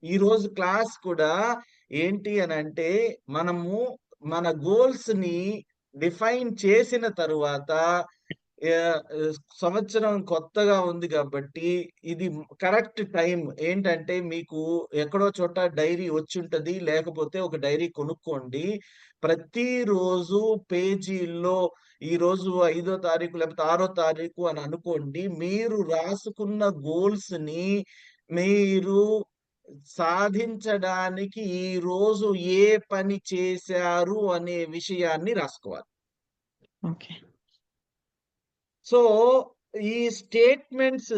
ఈ రోజు క్లాస్ కూడా ఏంటి అనంటే, మనము మన గోల్స్ ని డిఫైన్ చేసిన తరువాత సంవత్సరం కొత్తగా ఉంది కాబట్టి ఇది కరెక్ట్ టైం ఏంటంటే, మీకు ఎక్కడో చోట డైరీ వచ్చుంటది. లేకపోతే ఒక డైరీ కొనుక్కోండి. ప్రతిరోజు పేజీల్లో ఈరోజు 5వ తారీఖు లేకపోతే 6వ తారీఖు అని అనుకోండి. మీరు రాసుకున్న గోల్స్‌ని మీరు సాధించడానికి ఈరోజు ఏ పని చేశారు అనే విషయాన్ని రాసుకోవాలి. ఓకే. సో, ఈ స్టేట్మెంట్స్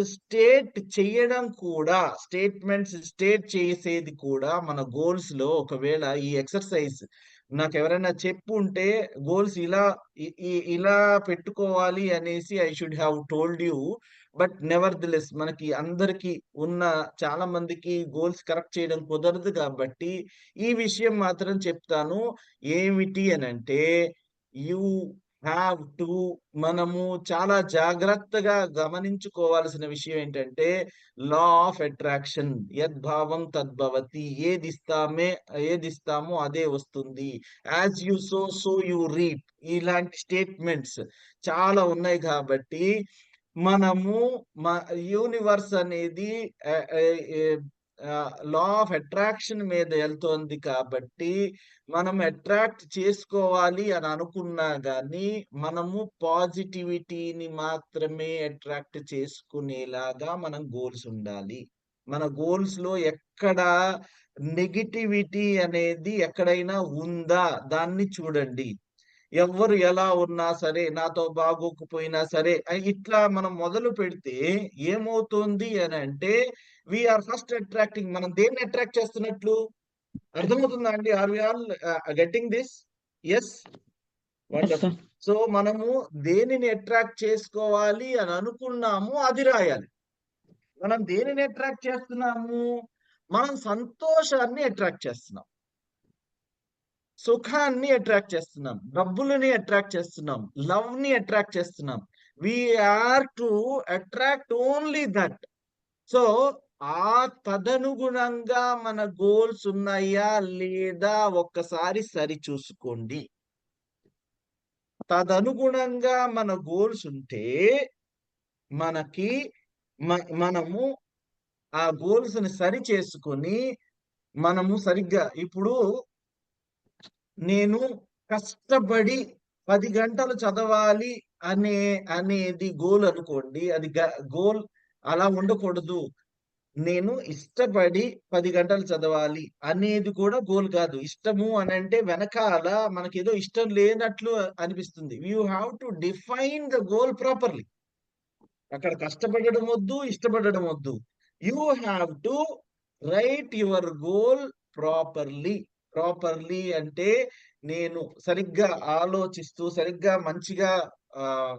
స్టేట్ చేసేది కూడా మన గోల్స్‌లో ఒకవేళ ఈ ఎక్సర్‌సైజ్ నాకెవరైనా చెప్పుంటే గోల్స్ ఇలా ఇలా పెట్టుకోవాలి అనేసి I should have told you. But nevertheless మనకి అందరికి ఉన్న చాలా మందికి గోల్స్ కరెక్ట్ చేయడం కుదరదు కాబట్టి, ఈ విషయం మాత్రం చెప్తాను. ఏమిటి అనంటే, యూ హావ్ టు మనము చాలా జాగ్రత్తగా గమనించుకోవాల్సిన విషయం ఏంటంటే, లా ఆఫ్ అట్రాక్షన్. యద్భావం తద్భవతి. ఏదిస్తామో అదే వస్తుంది. As you so, so you reap. ఇలాంటి స్టేట్మెంట్స్ చాలా ఉన్నాయి కాబట్టి, మనము మ యూనివర్స్ అనేది లా ఆఫ్ అట్రాక్షన్ మీద ఎళ్తోంది కాబట్టి, మనం అట్రాక్ట్ చేసుకోవాలి అని అనుకున్నా గాని, మనము పాజిటివిటీని మాత్రమే అట్రాక్ట్ చేసుకునేలాగా మనం గోల్స్ ఉండాలి. మన గోల్స్‌లో ఎక్కడ నెగటివిటీ అనేది ఎక్కడైనా ఉందా? దాన్ని చూడండి. ఎవ్వరు ఎలా ఉన్నా సరే, నాతో బాగోకపోయినా సరే, ఇట్లా మనం మొదలుపెడితే ఏమవుతుంది అనంటే, వి ఆర్ ఫస్ట్ అట్రాక్టింగ్. మనం దేన్ని అట్రాక్ట్ చేస్తున్నట్లు? అర్థమవుతుందా అండి? Are we all getting this? Yes? Yes wonderful. Sir. So, మనము దేనిని అట్రాక్ట్ చేసుకోవాలి అని అనుకున్నామో అది రాయాలి. మనం దేనిని అట్రాక్ట్ చేస్తున్నాము? మనం సంతోషాన్ని అట్రాక్ట్ చేస్తున్నాం. సుఖాన్ని అట్రాక్ట్ చేస్తున్నాం. డబ్బులని అట్రాక్ట్ చేస్తున్నాం. లవ్‌ని అట్రాక్ట్ చేస్తున్నాం. We are to attract only that. So, ఆ తదనుగుణంగా మన గోల్స్ ఉన్నాయా? లేదా? ఒక్కసారి సరిచూసుకోండి. తదనుగుణంగా మన గోల్స్ ఉంటే, మనకి మనము ఆ గోల్స్‌ని సరిచేసుకొని, మనము సరిగ్గా ఇప్పుడు నేను కష్టపడి 10 గంటలు చదవాలి అనే అనేది గోల్ అనుకోండి. అది గోల్ అలా ఉండకూడదు. నేను ఇష్టపడి 10 గంటలు చదవాలి అనేది కూడా గోల్ కాదు. ఇష్టము అనంటే వెనకాల మనకేదో ఇష్టం లేనట్లు అనిపిస్తుంది. You have to define the goal properly. అక్కడ కష్టపడడం వద్దు, ఇష్టపడడం వద్దు. You have to right your goal properly. Properly అంటే నేను సరిగ్గా ఆలోచిస్తూ, సరిగ్గా మంచిగా ఆహ్,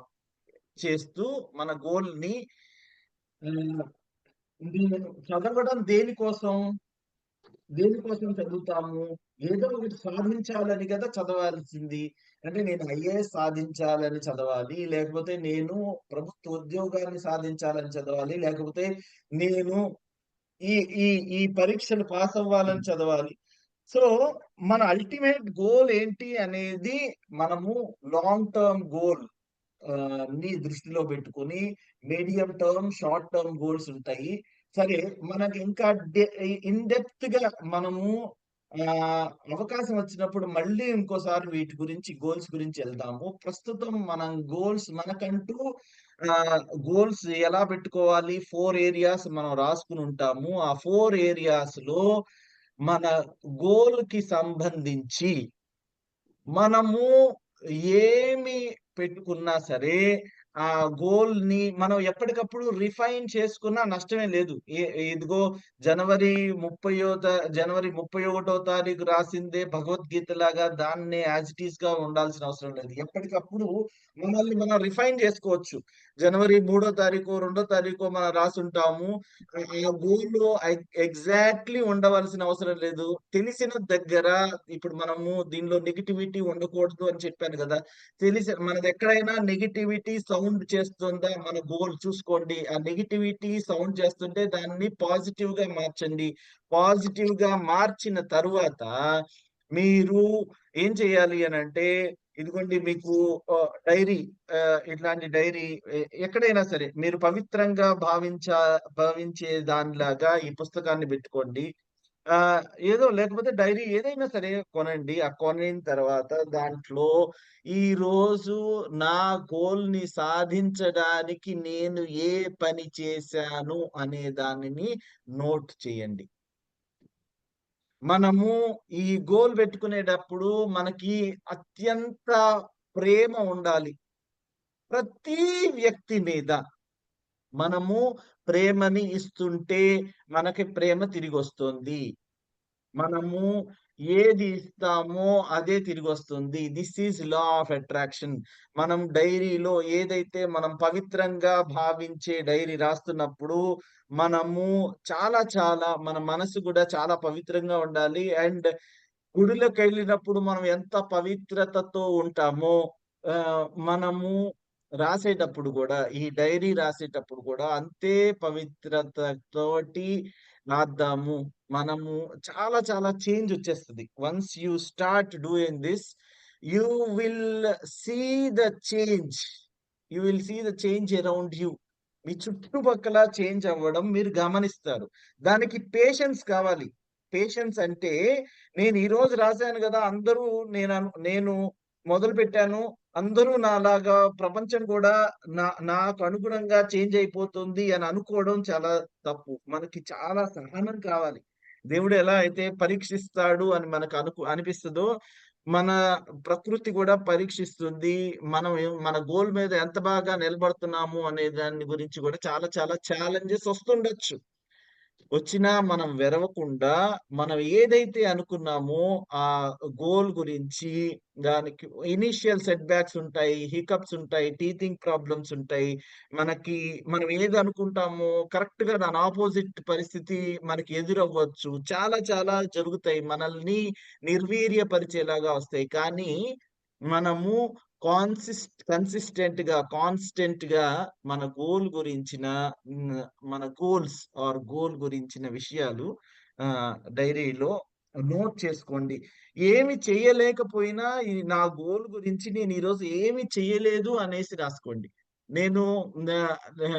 చేస్తూ మన గోల్‌ని హ్మ్. నేను చదవడం దేనికోసం? దేనికోసం చదువుతాము? ఏదో ఒకటి సాధించాలని కదా చదవాల్సింది. అంటే నేను ఐఏఎస్ సాధించాలని చదవాలి. లేకపోతే నేను ప్రభుత్వ ఉద్యోగాన్ని సాధించాలని చదవాలి. లేకపోతే నేను ఈ ఈ ఈ పరీక్షలు పాస్ అవ్వాలని చదవాలి. సో, మన అల్టిమేట్ గోల్ ఏంటి అనేది మనము లాంగ్ టర్మ్ గోల్ ని దృష్టిలో పెట్టుకొని medium term, short term goals ఉంటాయి. సరే మనకి ఇంకా ఇన్ డెప్త్‌గా మనము అవకాశం వచ్చినప్పుడు మళ్ళీ ఇంకోసారి వీటి గురించి గోల్స్ గురించి ఎళ్దాము. ప్రస్తుతం మనం గోల్స్ మనకంటూ గోల్స్ ఎలా పెట్టుకోవాలి? 4 ఏరియాస్ మనం రాసుకొని ఉంటాము. ఆ 4 ఏరియాస్‌లో మన గోల్‌కి సంబంధించి మనము ఏమి పెట్టుకున్నా సరే, ఆ గోల్‌ని మనం ఎప్పటికప్పుడు రిఫైన్ చేసుకున్నా నష్టమే లేదు. ఇదిగో జనవరి 31వ తారీఖు రాసిందే భగవద్గీతలాగా దాన్నే యాజ్ ఇట్ ఈస్‌గా ఉండాల్సిన అవసరం లేదు. ఎప్పటికప్పుడు మనల్ని మనం రిఫైన్ చేసుకోవచ్చు. జనవరి 3 తారీఖో, 2 తారీఖో మనం రాసుంటాము. ఆ గోల్‌లో ఎగ్జాక్ట్‌లీ ఉండవలసిన అవసరం లేదు. తెలిసిన దగ్గర ఇప్పుడు మనము దీనిలో నెగటివిటీ ఉండకూడదు అని చెప్పాను గదా! మనదెక్కడైనా నెగటివిటీ సౌండ్ సౌండ్ చేస్తుందా మన గోల్ చూసుకోండి. ఆ నెగటివిటీ సౌండ్ చేస్తుంటే దాన్ని పాజిటివ్ గా మార్చండి. పాజిటివ్ గా మార్చిన తరువాత మీరు ఏం చేయాలి అనంటే, ఇదిగోండి మీకు డైరీ, ఇట్లాంటి డైరీ ఎక్కడైనా సరే మీరు పవిత్రంగా భావించే దానిలాగా ఈ పుస్తకాన్ని పెట్టుకోండి. ఆహ్, ఏదో లేకపోతే డైరీ ఏదైనా సరే కొనండి. ఆ కొనిన తర్వాత దాంట్లో ఈరోజు నా గోల్‌ని సాధించడానికి నేను ఏ పని చేశాను అనే దానిని నోట్ చేయండి. మనము ఈ గోల్ పెట్టుకునేటప్పుడు మనకి అత్యంత ప్రేమ ఉండాలి. ప్రతి వ్యక్తి మీద మనము ప్రేమని ఇస్తుంటే మనకి ప్రేమ తిరిగొస్తుంది. మనము ఏది ఇస్తామో అదే తిరిగొస్తుంది. This is law of attraction. మనం డైరీలో ఏదైతే మనం పవిత్రంగా భావించే డైరీ రాస్తున్నప్పుడు మనము చాలా చాలా మన మనసు గూడా చాలా పవిత్రంగా ఉండాలి. అండ్ గుడిలోకెళ్ళినప్పుడు మనం ఎంత పవిత్రతతో ఉంటామో, మనము రాసేటప్పుడు గూడా, ఈ డైరీ రాసేటప్పుడు గూడా అంతే పవిత్రతతోటి రాద్దాము. మనము చాలా చాలా చేంజ్ ఒచ్చేస్తది. Once you start doing this, you will see the change. You will see the change around you. మీ చుట్టుపక్కల చేంజ్ అవ్వడం మీరు గమనిస్తారు. దానికి పేషెన్స్ కావాలి. పేషెన్స్ అంటే నేను ఈరోజు రాసాను గదా! అందరూ నేను మొదలుపెట్టాను. అందరూ నాలాగా ప్రపంచం కూడా నాకు అనుగుణంగా చేంజ్ అయిపోతుంది అని అనుకోవడం చాలా తప్పు. మనకి చాలా సహనం కావాలి. దేవుడు ఎలా అయితే పరీక్షిస్తాడు అని మనకు అనిపిస్తదో, మన ప్రకృతి గూడా పరీక్షిస్తుంది. మన గోల్ మీద ఎంత బాగా నిలబడుతున్నాము అనే దాని గురించి గూడా చాలా చాలా ఛాలెంజెస్ వస్తుండొచ్చు. వచ్చినా మనం వెరవకుండా, మనం ఏదైతే అనుకున్నామో ఆ గోల్ గురించి, దానికి ఇనీషియల్ సెట్ బ్యాక్స్ ఉంటాయి, హికప్స్ ఉంటాయి, టీథింగ్ ప్రాబ్లమ్స్ ఉంటాయి. మనం ఏది అనుకుంటామో కరెక్ట్‌గా దాని అపోజిట్ పరిస్థితి మనకి ఎదురవ్వచ్చు. చాలా చాలా జరుగుతాయి. మనల్ని నిర్వీర్యపరిచేలాగా వస్తాయి. కానీ మనము కాన్స్టెంట్‌గా మన గోల్ గురించిన హ్మ్. మన గోల్ గురించిన విషయాలు డైరీలో నోట్ చేసుకోండి. ఏమి చేయలేకపోయినా నా గోల్ గురించి నేను ఈరోజు ఏమి చేయలేదు అనేసి రాసుకోండి. నేను నా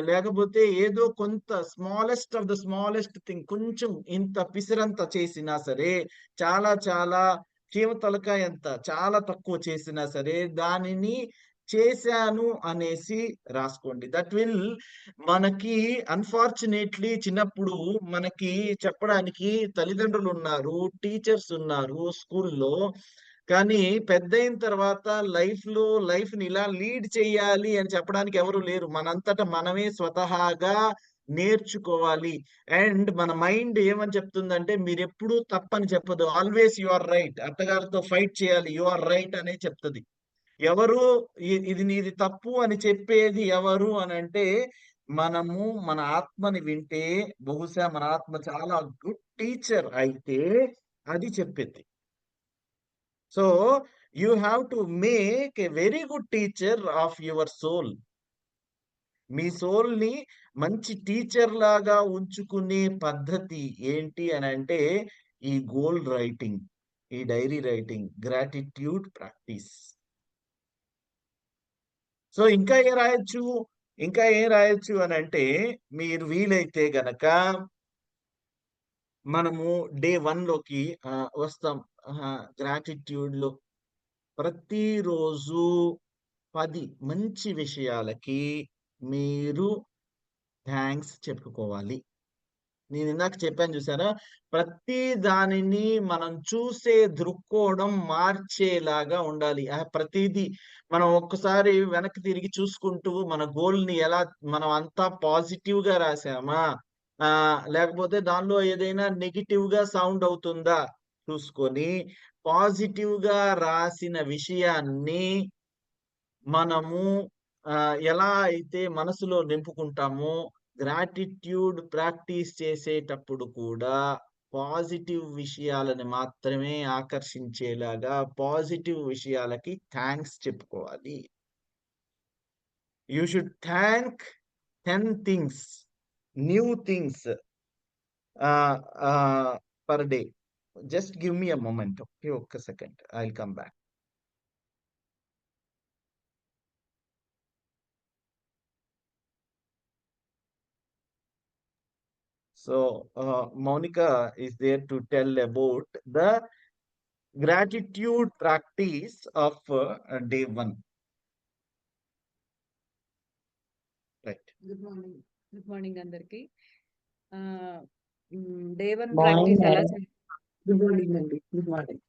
లేకపోతే ఏదో కొంత smallest of the smallest thing, కొంచెం ఇంత పిసరంత చేసినా సరే, చాలా చాలా చీమ తలకాయంత చాలా తక్కువ చేసినా సరే, దానిని చేశాను అనేసి రాసుకోండి. దట్ విల్ మనకి అన్‌ఫార్చునేట్‌లీ చిన్నప్పుడు మనకి చెప్పడానికి తల్లిదండ్రులున్నారు, టీచర్స్ ఉన్నారు స్కూల్‌లో. కానీ పెద్దయిన తర్వాత లైఫ్‌ని ఇలా లీడ్ చేయాలి అని చెప్పడానికి ఎవరు లేరు. మనంతట మనమే స్వతహాగా నేర్చుకోవాలి. అండ్ మన మైండ్ ఏమని చెప్తుందంటే మీరెప్పుడూ తప్పని చెప్పదు. Always you are right. అత్తగారితో ఫైట్ చేయాలి. యూ ఆర్ రైట్ అనే చెప్తది. ఎవరు ఇది నీది తప్పు అని చెప్పేది ఎవరు అనంటే, మనము మన ఆత్మని వింటే బహుశా మన ఆత్మ చాలా గుడ్ టీచర్ అయితే అది చెప్పిద్ది. So, you have to make a very good teacher of your soul. మీ సోల్‌ని మంచి టీచర్ లాగా ఉంచుకునే పద్ధతి ఏంటి అనంటే, ఈ గోల్ రైటింగ్, ఈ diary writing, gratitude practice. So, ఇంకా ఏం రాయొచ్చు అనంటే, మీరు వీలైతే గనక మనము డే 1 లోకి వస్తాం. గ్రాటిట్యూడ్‌లో ప్రతిరోజు 10 మంచి విషయాలకి మీరు థాంక్స్ చెప్పుకోవాలి. నేనిందాక చెప్పాను చూసారా? ప్రతి దానిని మనం చూసే దృక్కోణం మార్చేలాగా ఉండాలి. ప్రతీదీ మనం ఒక్కసారి వెనక్కి తిరిగి చూసుకుంటూ మన గోల్‌ని మనం అంతా పాజిటివ్‌గా రాసామా? లేకపోతే దానిలో ఏదైనా నెగెటివ్‌గా సౌండ్ అవుతుందా చూసుకొని, పాజిటివ్‌గా రాసిన విషయాన్ని మనము ఎలా అయితే మనసులో నింపుకుంటామో, గ్రాటిట్యూడ్ ప్రాక్టీస్ చేసేటప్పుడు కూడా పాజిటివ్ విషయాలను మాత్రమే ఆకర్షించేలాగా, పాజిటివ్ విషయాలకి థాంక్స్ చెప్పుకోవాలి. You should thank 10 things, new things, uh, per day. Just give me a moment. Okay, okay, second. I'll come back. So, Monica is there to tell about the gratitude practice of day one. Right. Good morning అందరికి. Day one morning practice ఎలా madam. Good morning అండి. Good morning.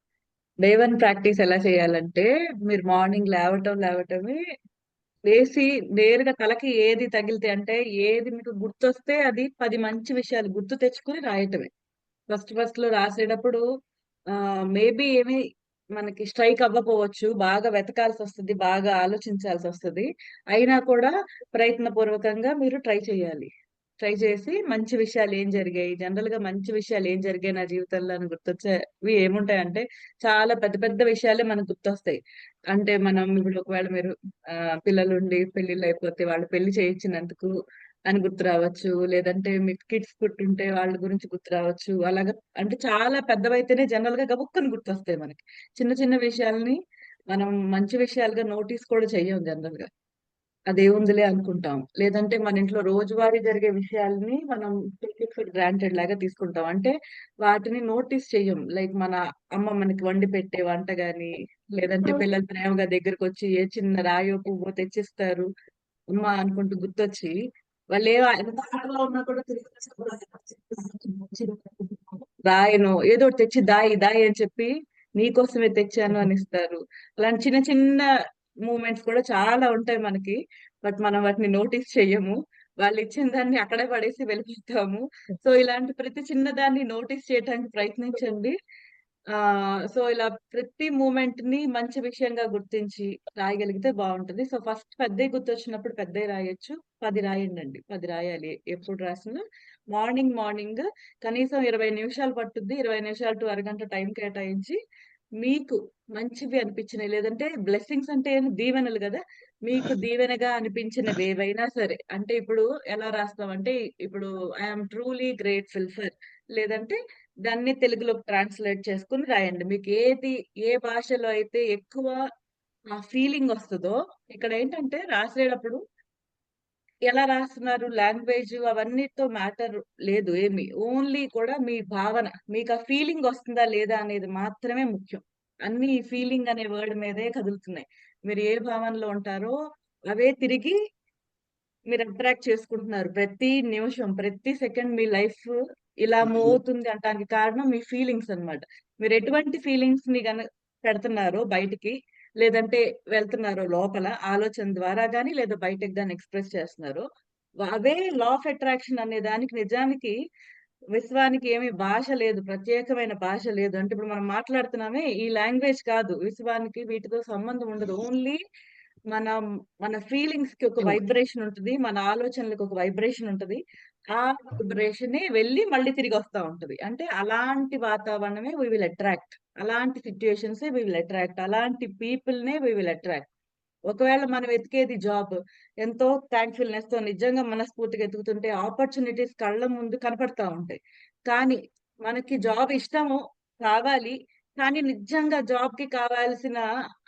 Day one practice ఎలా చేయాలంటే, మీరు morning లేవటమే లేసి నేరుగా తలకి ఏది తగిలితే అంటే ఏది మీకు గుర్తొస్తే అది 10 మంచి విషయాలు గుర్తు తెచ్చుకొని రాయటమే. ఫస్ట్ లో రాసేటప్పుడు మేబీ ఏమి మనకి స్ట్రైక్ అవ్వకపోవచ్చు. బాగా వెతకాల్సి వస్తది. బాగా ఆలోచించాల్సి వస్తది. అయినా కూడా ప్రయత్నపూర్వకంగా మీరు ట్రై చేయాలి. ట్రై చేసి మంచి విషయాలు ఏం జరిగాయి? జనరల్‌గా మంచి విషయాలు ఏం జరిగాయి నా జీవితంలో అని గుర్తొచ్చేవి ఏముంటాయంటే, చాలా పెద్ద పెద్ద విషయాలే మనకు గుర్తొస్తాయి. అంటే మనం ఇప్పుడు ఒకవేళ మీరు పిల్లలుండి పెళ్ళిళ్ళైపోతే వాళ్ళు పెళ్లి చేయించినందుకు అని గుర్తు రావచ్చు. లేదంటే మీకు కిడ్స్ పుట్టుంటే వాళ్ళ గురించి గుర్తు రావచ్చు. అలాగా అంటే చాలా పెద్దవైతేనే జనరల్‌గా గబుక్కని గుర్తొస్తాయి మనకి. చిన్న చిన్న విషయాల్ని మనం మంచి విషయాలుగా నోటీస్ కూడా చెయ్యం జనరల్‌గా. అదేముందిలే అనుకుంటాం. లేదంటే మన ఇంట్లో రోజువారీ జరిగే విషయాల్ని మనం టేక్ ఇట్ ఫర్ గ్రాంటెడ్ లాగా తీసుకుంటాం. అంటే వాటిని నోటీస్ చెయ్యం. లైక్ మన అమ్మ మనకి వండి పెట్టే వంట గాని, లేదంటే పిల్లలు ప్రేమగా దగ్గరకొచ్చి ఏ చిన్న రాయో, పువ్వో తెచ్చిస్తారు. అమ్మ అనుకుంటూ గుర్తొచ్చి వాళ్ళే ఎంత ఆటలో ఉన్నా కూడా రాయనో ఏదో ఒకటి తెచ్చి దాయి దాయి అని చెప్పి నీకోసమే తెచ్చాను అని ఇస్తారు. అలాంటి చిన్న చిన్న మూమెంట్స్ కూడా చాలా ఉంటాయి మనకి. బట్ మనం వాటిని నోటీస్ చెయ్యము. వాళ్ళు ఇచ్చిన దాన్ని అక్కడే పడేసి వెళ్ళిపోతాము. సో ఇలాంటి ప్రతి చిన్న దాన్ని నోటీస్ చేయటానికి ప్రయత్నించండి. సో ఇలా ప్రతి మూమెంట్‌ని మంచి విషయంగా గుర్తించి రాయగలిగితే బావుంటది. సో ఫస్ట్ పెద్దయి గుర్తొచ్చినప్పుడు పెద్దయి రాయొచ్చు. 10 రాయండండి. 10 రాయాలి. ఎప్పుడు రాసినా మార్నింగ్ కనీసం 20 నిమిషాలు పట్టుద్ది. 20 నిమిషాలు టు అరగంట టైం కేటాయించి మీకు మంచివి అనిపించినయి లేదంటే బ్లెస్సింగ్స్ అంటే ఏంది దీవెనలు గదా! మీకు దీవెనగా అనిపించినవేవైనా సరే. అంటే ఇప్పుడు ఎలా రాస్తామంటే ఇప్పుడు I am truly grateful for లేదంటే దాన్ని తెలుగులోకి ట్రాన్స్‌లేట్ చేసుకొని రాయండి. మీకు ఏ భాషలో అయితే ఎక్కువ ఆ ఫీలింగ్ వస్తదో ఇక్కడేంటంటే రాసేటప్పుడు ఎలా రాస్తున్నారు లాంగ్వేజ్ అవన్నిటితో మ్యాటర్ లేదు ఏమి. ఓన్లీ కూడా మీ భావన. మీకు ఆ ఫీలింగ్ వస్తుందా లేదా అనేది మాత్రమే ముఖ్యం. అన్నీ ఈ ఫీలింగ్ అనే వర్డ్ మీదే కదులుతున్నాయి. మీరు ఏ భావనలో ఉంటారో అవే తిరిగి మీరు అట్రాక్ట్ చేసుకుంటున్నారు. ప్రతి నిమిషం, ప్రతి సెకండ్ మీ లైఫ్ ఇలా మూవ్ అవుతుంది అనటానికి కారణం మీ ఫీలింగ్స్ అన్నమాట. మీరు ఎటువంటి ఫీలింగ్స్‌ని పెడుతున్నారో బయటికి, లేదంటే వెళ్తున్నారో లోపల ఆలోచన ద్వారా గాని, లేదా బయటకి గాని ఎక్స్‌ప్రెస్ చేస్తున్నారో, అవే లా ఆఫ్ అట్రాక్షన్ అనే దానికి నిజానికి విశ్వానికి ఏమి భాష లేదు. ప్రత్యేకమైన భాష లేదు. అంటే ఇప్పుడు మనం మాట్లాడుతున్నామే ఈ లాంగ్వేజ్ కాదు. విశ్వానికి వీటితో సంబంధం ఉండదు. ఓన్లీ మనం మన ఫీలింగ్స్‌కి ఒక వైబ్రేషన్ ఉంటది. మన ఆలోచనలకి ఒక వైబ్రేషన్ ఉంటది. ఆ వైబ్రేషనే వెళ్లి మళ్ళీ తిరిగొస్తా ఉంటది. అంటే అలాంటి వాతావరణమే వి విల్ అట్రాక్ట్. అలాంటి సిట్యుయేషన్సే వి విల్ అట్రాక్ట్. అలాంటి పీపుల్‌నే వి విల్ అట్రాక్ట్. ఒకవేళ మనం వెతికేది జాబ్ ఎంతో థాంక్‌ఫుల్‌నెస్‌తో నిజంగా మనస్ఫూర్తిగా ఎతుకుతుంటే ఆపర్చునిటీస్ కళ్ళ ముందు కనపడతా ఉంటాయి. కానీ మనకి జాబ్ ఇష్టము, కావాలి. కానీ నిజంగా జాబ్‌కి కావాల్సిన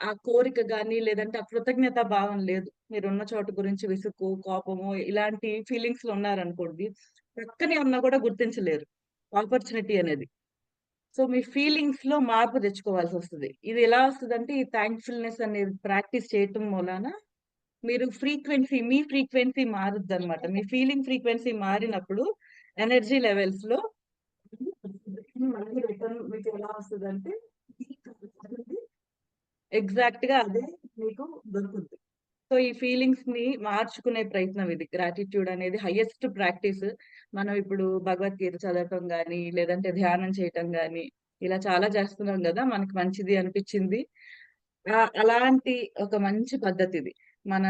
ఆ కోరిక గాని, లేదంటే ఆ కృతజ్ఞతా భావం లేదు. మీరున్న చోట గురించి విసుగు, కోపము ఇలాంటి ఫీలింగ్స్‌లో ఉన్నారనుకోండి. పక్కనే ఉన్నా కూడా గుర్తించలేరు. ఆపర్చునిటీ అనేది. సో, మీ ఫీలింగ్స్‌లో మార్పు తెచ్చుకోవాల్సొస్తది. ఇది ఎలా వస్తదంటే, ఈ థాంక్‌ఫుల్‌నెస్ అనేది ప్రాక్టీస్ చేయటం మూలాన మీరు మీ ఫ్రీక్వెన్సీ మారుద్దనమాట. మీ ఫీలింగ్ ఫ్రీక్వెన్సీ మారినప్పుడు ఎనర్జీ లెవెల్స్‌లో మళ్ళీ రిటర్న్ మీకెలా వస్తదంటే ఎగ్జాక్ట్‌గా అదే మీకు దొరుకుద్ది. సో, ఈ ఫీలింగ్స్‌ని మార్చుకునే ప్రయత్నం ఇది. గ్రాటిట్యూడ్ అనేది హైయెస్ట్ ప్రాక్టీస్. మనం ఇప్పుడు భగవద్గీత చదవటం గాని, లేదంటే ధ్యానం చేయటం గాని, ఇలా చాలా చేస్తున్నాం గదా! మనకి మంచిది అనిపిచ్చింది. అలాంటి ఒక మంచి పద్ధతిది. మన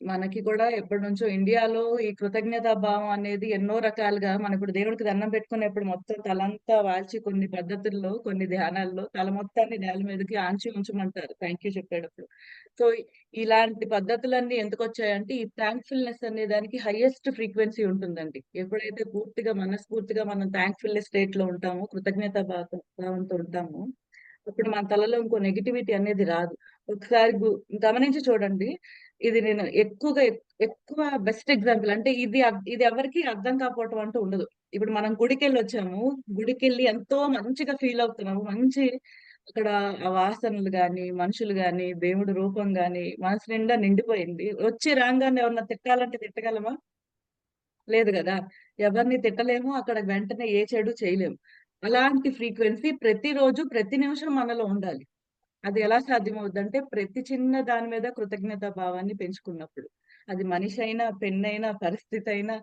మనకి కూడా ఎప్పటి నుంచో ఇండియాలో ఈ కృతజ్ఞతా భావం అనేది ఎన్నో రకాలుగా మనం ఇప్పుడు దేవుడికి దండం పెట్టుకునేప్పుడు మొత్తం తలంతా వాల్చి కొన్ని పద్ధతుల్లో కొన్ని ధ్యానాల్లో తల మొత్తాన్ని నేల మీదకి ఆంచి ఉంచమంటారు థ్యాంక్ యూ చెప్పేటప్పుడు. సో ఇలాంటి పద్ధతులన్నీ ఎందుకు వచ్చాయంటే ఈ థ్యాంక్ఫుల్నెస్ అనే దానికి హైయెస్ట్ ఫ్రీక్వెన్సీ ఉంటుందండి. ఎప్పుడైతే పూర్తిగా మనస్ఫూర్తిగా మనం థ్యాంక్ఫుల్నెస్ స్టేట్ లో ఉంటామో కృతజ్ఞతా భావంతో ఉంటామో అప్పుడు మన తలలో ఇంకో నెగిటివిటీ అనేది రాదు. ఒకసారి గమనించి చూడండి. ఇది నేను ఎక్కువ బెస్ట్ ఎగ్జాంపుల్ అంటే ఇది ఎవరికీ అర్థం కాకపోవటం అంటూ ఉండదు. ఇప్పుడు మనం గుడికెళ్ళొచ్చాము. గుడికెళ్ళి ఎంతో మంచిగా ఫీల్ అవుతున్నాము. మంచి అక్కడ ఆ వాసనలు గాని, మనుషులు గాని, దేవుడి రూపం గాని మనసు నిండా నిండిపోయింది. వచ్చి రాంగానే ఎవరన్నా తిట్టాలంటే తిట్టగలమా? లేదు గదా! ఎవరిని తిట్టలేము. అక్కడ వెంటనే ఏ చెడు చేయలేము. అలాంటి ఫ్రీక్వెన్సీ ప్రతిరోజు, ప్రతి నిమిషం మనలో ఉండాలి. అది ఎలా సాధ్యమవుద్దంటే ప్రతి చిన్న దాని మీద కృతజ్ఞతా భావాన్ని పెంచుకున్నప్పుడు. అది మనిషి అయినా, పెన్నయినా, పరిస్థితి అయినా,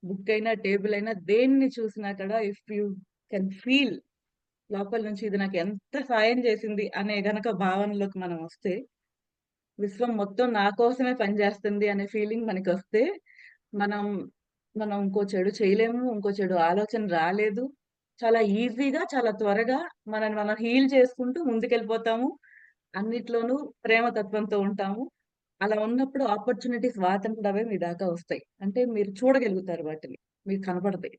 బుక్ అయినా, టేబుల్ అయినా దేన్ని చూసినా కూడా ఇఫ్ యూ కెన్ ఫీల్ లోపల నుంచి ఇది నాకు ఎంత సాయం చేసింది అనే గనక భావనలోకి మనం వస్తే, విశ్వం మొత్తం నా కోసమే పనిచేస్తుంది అనే ఫీలింగ్ మనకొస్తే, మనం మనం ఇంకో చెడు చేయలేము. ఇంకో చెడు ఆలోచన రాలేదు. చాలా ఈజీగా, చాలా త్వరగా మనల్ని మనం హీల్ చేసుకుంటూ ముందుకెళ్ళిపోతాము. అన్నిట్లోనూ ప్రేమ తత్వంతో ఉంటాము. అలా ఉన్నప్పుడు ఆపర్చునిటీస్ వాటంతట మీ దాకా వస్తాయి. అంటే మీరు చూడగలుగుతారు వాటిని. మీకు కనపడతాయి.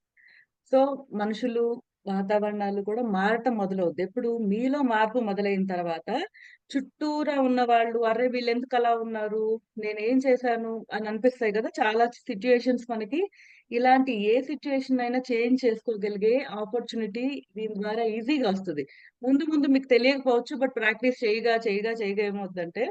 సో, మనుషులు, వాతావరణాలు కూడా మారటం మొదలవుద్ది. ఎప్పుడు మీలో మార్పు మొదలైన తర్వాత చుట్టూరా ఉన్నవాళ్ళు అర్రె! వీళ్ళెందుకలా ఉన్నారు? నేనేం చేశాను? అని అనిపిస్తాయి గదా! చాలా సిట్యుయేషన్స్ మనకి ఇలాంటి ఏ సిట్యుయేషన్ అయినా చేంజ్ చేసుకోగలిగే ఆపర్చునిటీ దీని ద్వారా ఈజీగా వస్తది. ముందు ముందు మీకు తెలియకపోవచ్చు. బట్ ప్రాక్టీస్ చేయగా ఏమవుద్దంటే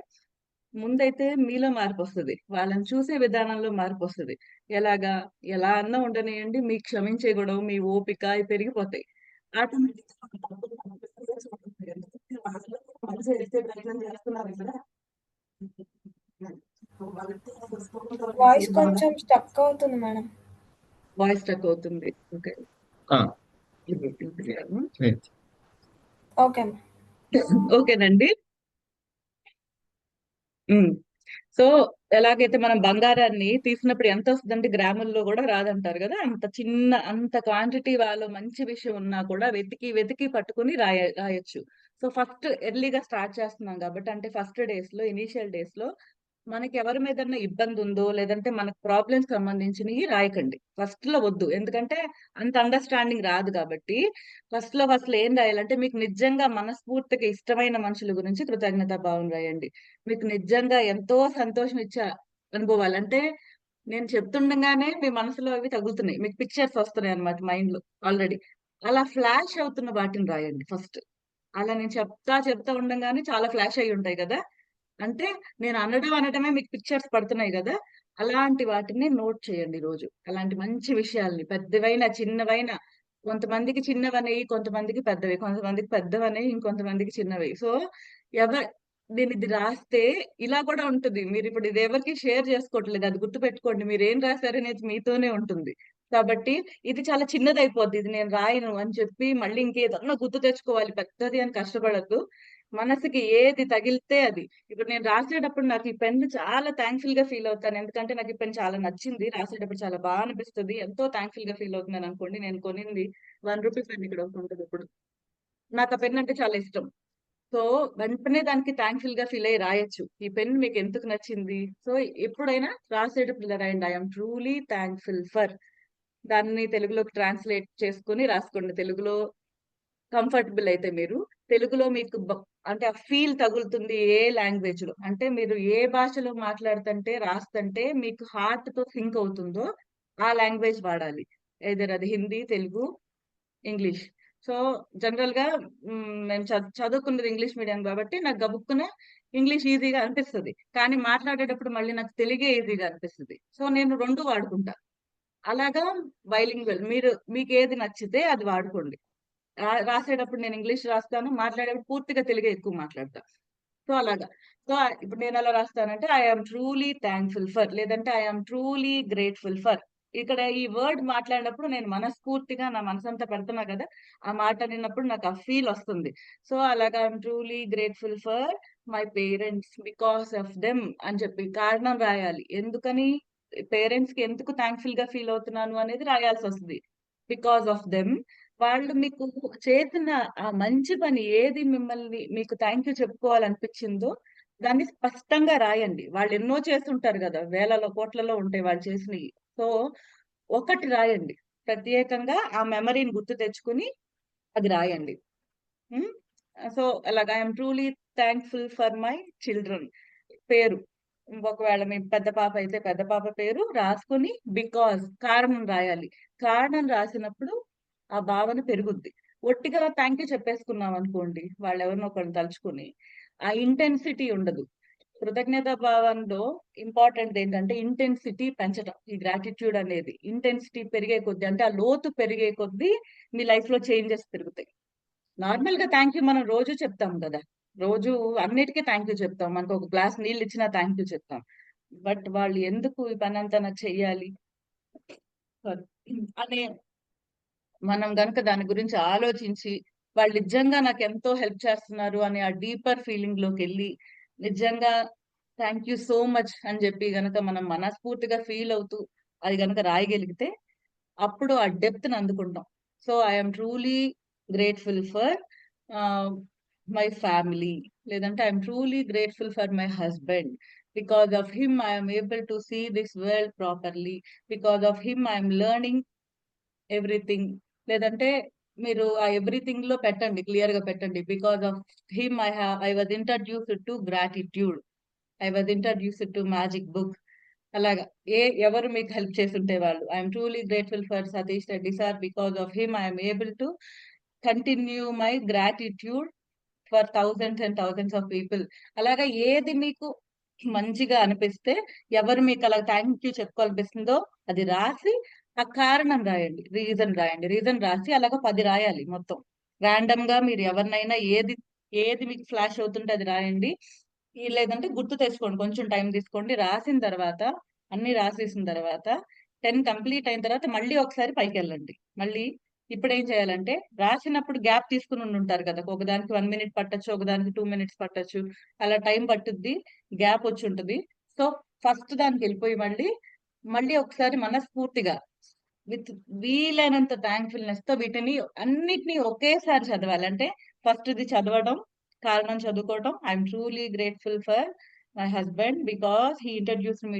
ముందైతే మీలో మార్పొస్తది. వాళ్ళని చూసే విధానంలో మార్పొస్తది. ఎలాగా? ఎలా అన్నా ఉండనియండి. మీకు క్షమించే గుణం, మీ ఓపిక అయి పెరిగిపోతాయి. ఆటోమేటిక్‌గా మన తప్పులు కనిపిస్తూనే ఎందుకంటే వాళ్ళు మంచి చేసే ప్రయత్నం చేస్తున్నారు కదా! వాయిస్ కొంచెం స్టక్ అవుతుంది మేడం. వాయిస్ స్ట్రక్ అవుతుంది. ఓకే. ఆ! ఓకే. ఓకేనండి. హ్మ్. సో, ఎలాగైతే మనం బంగారాన్ని తీసినప్పుడు ఎంతొస్తదంటే గ్రాముల్లో గూడా రాదంటారు గదా! అంత క్వాంటిటీ వాళ్ళలో మంచి విషయం ఉన్నా కూడా వెతికి పట్టుకొని రాయొచ్చు. సో, ఫస్ట్ ఎర్లీగా స్టార్ట్ చేస్తున్నాం గాబట్టి అంటే ఫస్ట్ డేస్‌లో ఇనీషియల్ డేస్‌లో మనకెవరి మీదన్నా ఇబ్బందుందో, లేదంటే మనకు ప్రాబ్లమ్స్ సంబంధించినయి రాయకండి. ఫస్ట్‌లో వద్దు. ఎందుకంటే అంత అండర్‌స్టాండింగ్ రాదు కాబట్టి ఫస్ట్‌లో ఏం రాయాలంటే మీకు నిజంగా మనస్ఫూర్తిగా ఇష్టమైన మనుషుల గురించి కృతజ్ఞతా భావం రాయండి. మీకు నిజంగా ఎంతో సంతోషం ఇచ్చే అనుభవాలు. అంటే నేను చెప్తుండగానే మీ మనసులో అవి తగులుతున్నాయి. మీకు పిక్చర్స్ వస్తున్నాయన్నమాట మైండ్‌లో ఆల్రెడీ. అలా ఫ్లాష్ అవుతున్న వాటిని రాయండి ఫస్ట్. అలా నేను చెప్తా ఉండంగానే చాలా ఫ్లాష్ అయ్యుంటాయి గదా! అంటే నేను అనడమే మీకు పిక్చర్స్ పడుతున్నాయి గదా! అలాంటి వాటిని నోట్ చేయండి రోజు. అలాంటి మంచి విషయాల్ని పెద్దవైనా, చిన్నవైనా కొంతమందికి చిన్నవనేయి, కొంతమందికి పెద్దవి. కొంతమందికి పెద్దవనేయి, ఇంకొంతమందికి చిన్నవి. సో, ఎవ నేనిది రాస్తే ఇలా కూడా ఉంటది. మీరిప్పుడు ఇది ఎవరికీ షేర్ చేసుకోవట్లేదు. అది గుర్తుపెట్టుకోండి. మీరేం రాసారనేది మీతోనే ఉంటుంది. కాబట్టి ఇది చాలా చిన్నదయిపోద్ది. ఇది నేను రాయను అని చెప్పి మళ్ళీ ఇంకేదన్నా గుర్తు తెచ్చుకోవాలి పెద్దది అని కష్టపడొద్దు. మనసుకి ఏది తగిలితే అది. ఇప్పుడు నేను రాసేటప్పుడు నాకు ఈ పెన్ చాలా థాంక్‌ఫుల్‌గా ఫీల్ అవుతాను. ఎందుకంటే నాకు ఈ పెన్ చాలా నచ్చింది. రాసేటప్పుడు చాలా అనిపిస్తది. ఎంతో థాంక్‌ఫుల్‌గా ఫీల్ అవుతున్నాననుకోండి. నేను కొనింది రూ. 1 పెన్ ఇక్కడ ఒకటుంటదిప్పుడు. నాకు ఆ పెన్ అంటే చాలా ఇష్టం. సో, వెంటనే దానికి థాంక్‌ఫుల్‌గా ఫీల్ అయ్యి రాయొచ్చు. ఈ పెన్ మీకెందుకు నచ్చింది? సో, ఎప్పుడైనా రాసేటప్పుడు ఇలా రాయండి. I am truly thankful for దాన్ని తెలుగులోకి ట్రాన్స్‌లేట్ చేసుకొని రాసుకోండి. తెలుగులో కంఫర్టబుల్ అయితే మీరు. తెలుగులో మీకు అంటే ఆ ఫీల్ తగులుతుంది ఏ లాంగ్వేజ్‌లో. అంటే మీరు ఏ భాషలో మాట్లాడుతంటే, రాస్తంటే మీకు హార్ట్‌తో సింక్ అవుతుందో ఆ లాంగ్వేజ్ వాడాలి. ఎయిదర్ అది హిందీ, తెలుగు, ఇంగ్లీష్. సో, జనరల్‌గా నేను చదువుకున్నది ఇంగ్లీష్ మీడియం గాబట్టి నాకు గబుక్కున ఇంగ్లీష్ ఈజీగా అనిపిస్తది. కానీ మాట్లాడేటప్పుడు మళ్ళీ నాకు తెలుగే ఈజీగా అనిపిస్తది. సో, నేను 2 వాడుకుంటా. అలాగా బైలింగ్వల్ మీకేది నచ్చితే అది వాడుకోండి. రాసేటప్పుడు నేను ఇంగ్లీష్ రాస్తాను. మాట్లాడేటప్పుడు పూర్తిగా తెలుగే ఎక్కువ మాట్లాడతా. సో, అలాగా. సో, ఇప్పుడు నేనెలా రాస్తానంటే I am truly thankful for లేదంటే I am truly grateful for ఇక్కడ ఈ వర్డ్ మాట్లాడినప్పుడు నేను మనస్ఫూర్తిగా నా మనసంతా పెడుతున్నా కదా, ఆ మాట విన్నప్పుడు నాకు ఆ ఫీల్ వస్తుంది. సో అలాగా I'm truly grateful for my parents because of them అని చెప్పి కారణం రాయాలి. ఎందుకని పేరెంట్స్ కి ఎందుకు థ్యాంక్ఫుల్ గా ఫీల్ అవుతున్నాను అనేది రాయాల్సి వస్తుంది. బికాస్ ఆఫ్ దెమ్, వాళ్ళు మీకు చేసిన ఆ మంచి పని ఏది మిమ్మల్ని మీకు థ్యాంక్ యూ చెప్పుకోవాలనిపించిందో దాన్ని స్పష్టంగా రాయండి. వాళ్ళు ఎన్నో చేస్తుంటారు కదా, వేలలో కోట్లలో ఉంటాయి వాళ్ళు చేసినవి. సో ఒకటి రాయండి, ప్రత్యేకంగా ఆ మెమరీని గుర్తు తెచ్చుకుని అది రాయండి. సో అలాగా I'm truly thankful for my children పేరు, ఒకవేళ మీ పెద్ద పాప అయితే పెద్ద పాప పేరు రాసుకుని బికాజ్ కారణం రాయాలి. కారణం రాసినప్పుడు ఆ భావన పెరుగుద్ది. ఒట్టిగా థ్యాంక్ యూ చెప్పేసుకున్నాం అనుకోండి, వాళ్ళు ఎవరినో ఒకరిని తలుచుకుని, ఆ ఇంటెన్సిటీ ఉండదు. కృతజ్ఞత భావంలో ఇంపార్టెంట్ ఏంటంటే ఇంటెన్సిటీ పెంచడం. ఈ గ్రాటిట్యూడ్ అనేది ఇంటెన్సిటీ పెరిగే కొద్దీ, అంటే ఆ లోతు పెరిగే కొద్దీ మీ లైఫ్ లో చేంజెస్ పెరుగుతాయి. నార్మల్ గా థ్యాంక్ యూ మనం రోజు చెప్తాం కదా, రోజు అన్నిటికీ థ్యాంక్ యూ చెప్తాం. మనకు ఒక గ్లాస్ నీళ్ళు ఇచ్చినా థ్యాంక్ యూ చెప్తాం. బట్ వాళ్ళు ఎందుకు ఈ పని అంతా నాకు చెయ్యాలి అనే మనం గనుక దాని గురించి ఆలోచించి, వాళ్ళు నిజంగా నాకు ఎంతో హెల్ప్ చేస్తున్నారు అనే ఆ డీపర్ ఫీలింగ్ లోకి వెళ్ళి, నిజంగా థ్యాంక్ యూ సో మచ్ అని చెప్పి గనక మనం మనస్ఫూర్తిగా ఫీల్ అవుతూ అది గనక రాయగలిగితే అప్పుడు ఆ డెప్త్ ని అందుకుంటాం. So I'm truly grateful for my family, లేదంటే I'm truly grateful for my husband, because of him I'm able to see this world properly, because of him I'm learning everything. లేదంటే మీరు ఆ ఎవ్రీథింగ్ లో పెట్టండి, clear గా పెట్టండి. Because of him I was introduced to gratitude, I was introduced to magic book. అలాగా ఎవరు మీకు హెల్ప్ చేస్తుంటే వాళ్ళు, I'm truly grateful for Satish Reddy sir, because of him I'm able to continue my gratitude for thousands and thousands of people. అలాగా ఏది మీకు మంచిగా అనిపిస్తే, ఎవరు మీకు అలా థ్యాంక్ యూ చెప్పుకోవాలనిపిస్తుందో అది రాసి ఆ కారణం రాయండి, రీజన్ రాయండి. రీజన్ రాసి అలాగా 10 రాయాలి మొత్తం. ర్యాండమ్ గా మీరు ఎవరినైనా ఏది ఏది మీకు ఫ్లాష్ అవుతుంటే అది రాయండి. లేదంటే గుర్తు తెచ్చుకోండి, కొంచెం టైం తీసుకోండి. రాసిన తర్వాత అన్ని రాసేసిన తర్వాత 10 కంప్లీట్ అయిన తర్వాత మళ్ళీ ఒకసారి పైకి వెళ్ళండి. మళ్ళీ ఇప్పుడు ఏం చేయాలంటే, రాసినప్పుడు గ్యాప్ తీసుకుని ఉంటారు కదా, ఒకదానికి 1 మినిట్ పట్టొచ్చు, ఒకదానికి 2 మినిట్స్ పట్టొచ్చు, అలా టైం పట్టుద్ది, గ్యాప్ వచ్చి ఉంటుంది. సో ఫస్ట్ దానికి వెళ్ళిపోయి మళ్ళీ మళ్ళీ ఒకసారి మనస్ఫూర్తిగా విత్ వీలైనంత థ్యాంక్ఫుల్నెస్ తో వీటిని అన్నిటినీ ఒకేసారి చదవాలి. అంటే ఫస్ట్ ఇది చదవడం, కారణం చదువుకోవడం, I'm truly grateful for my husband because he introduce me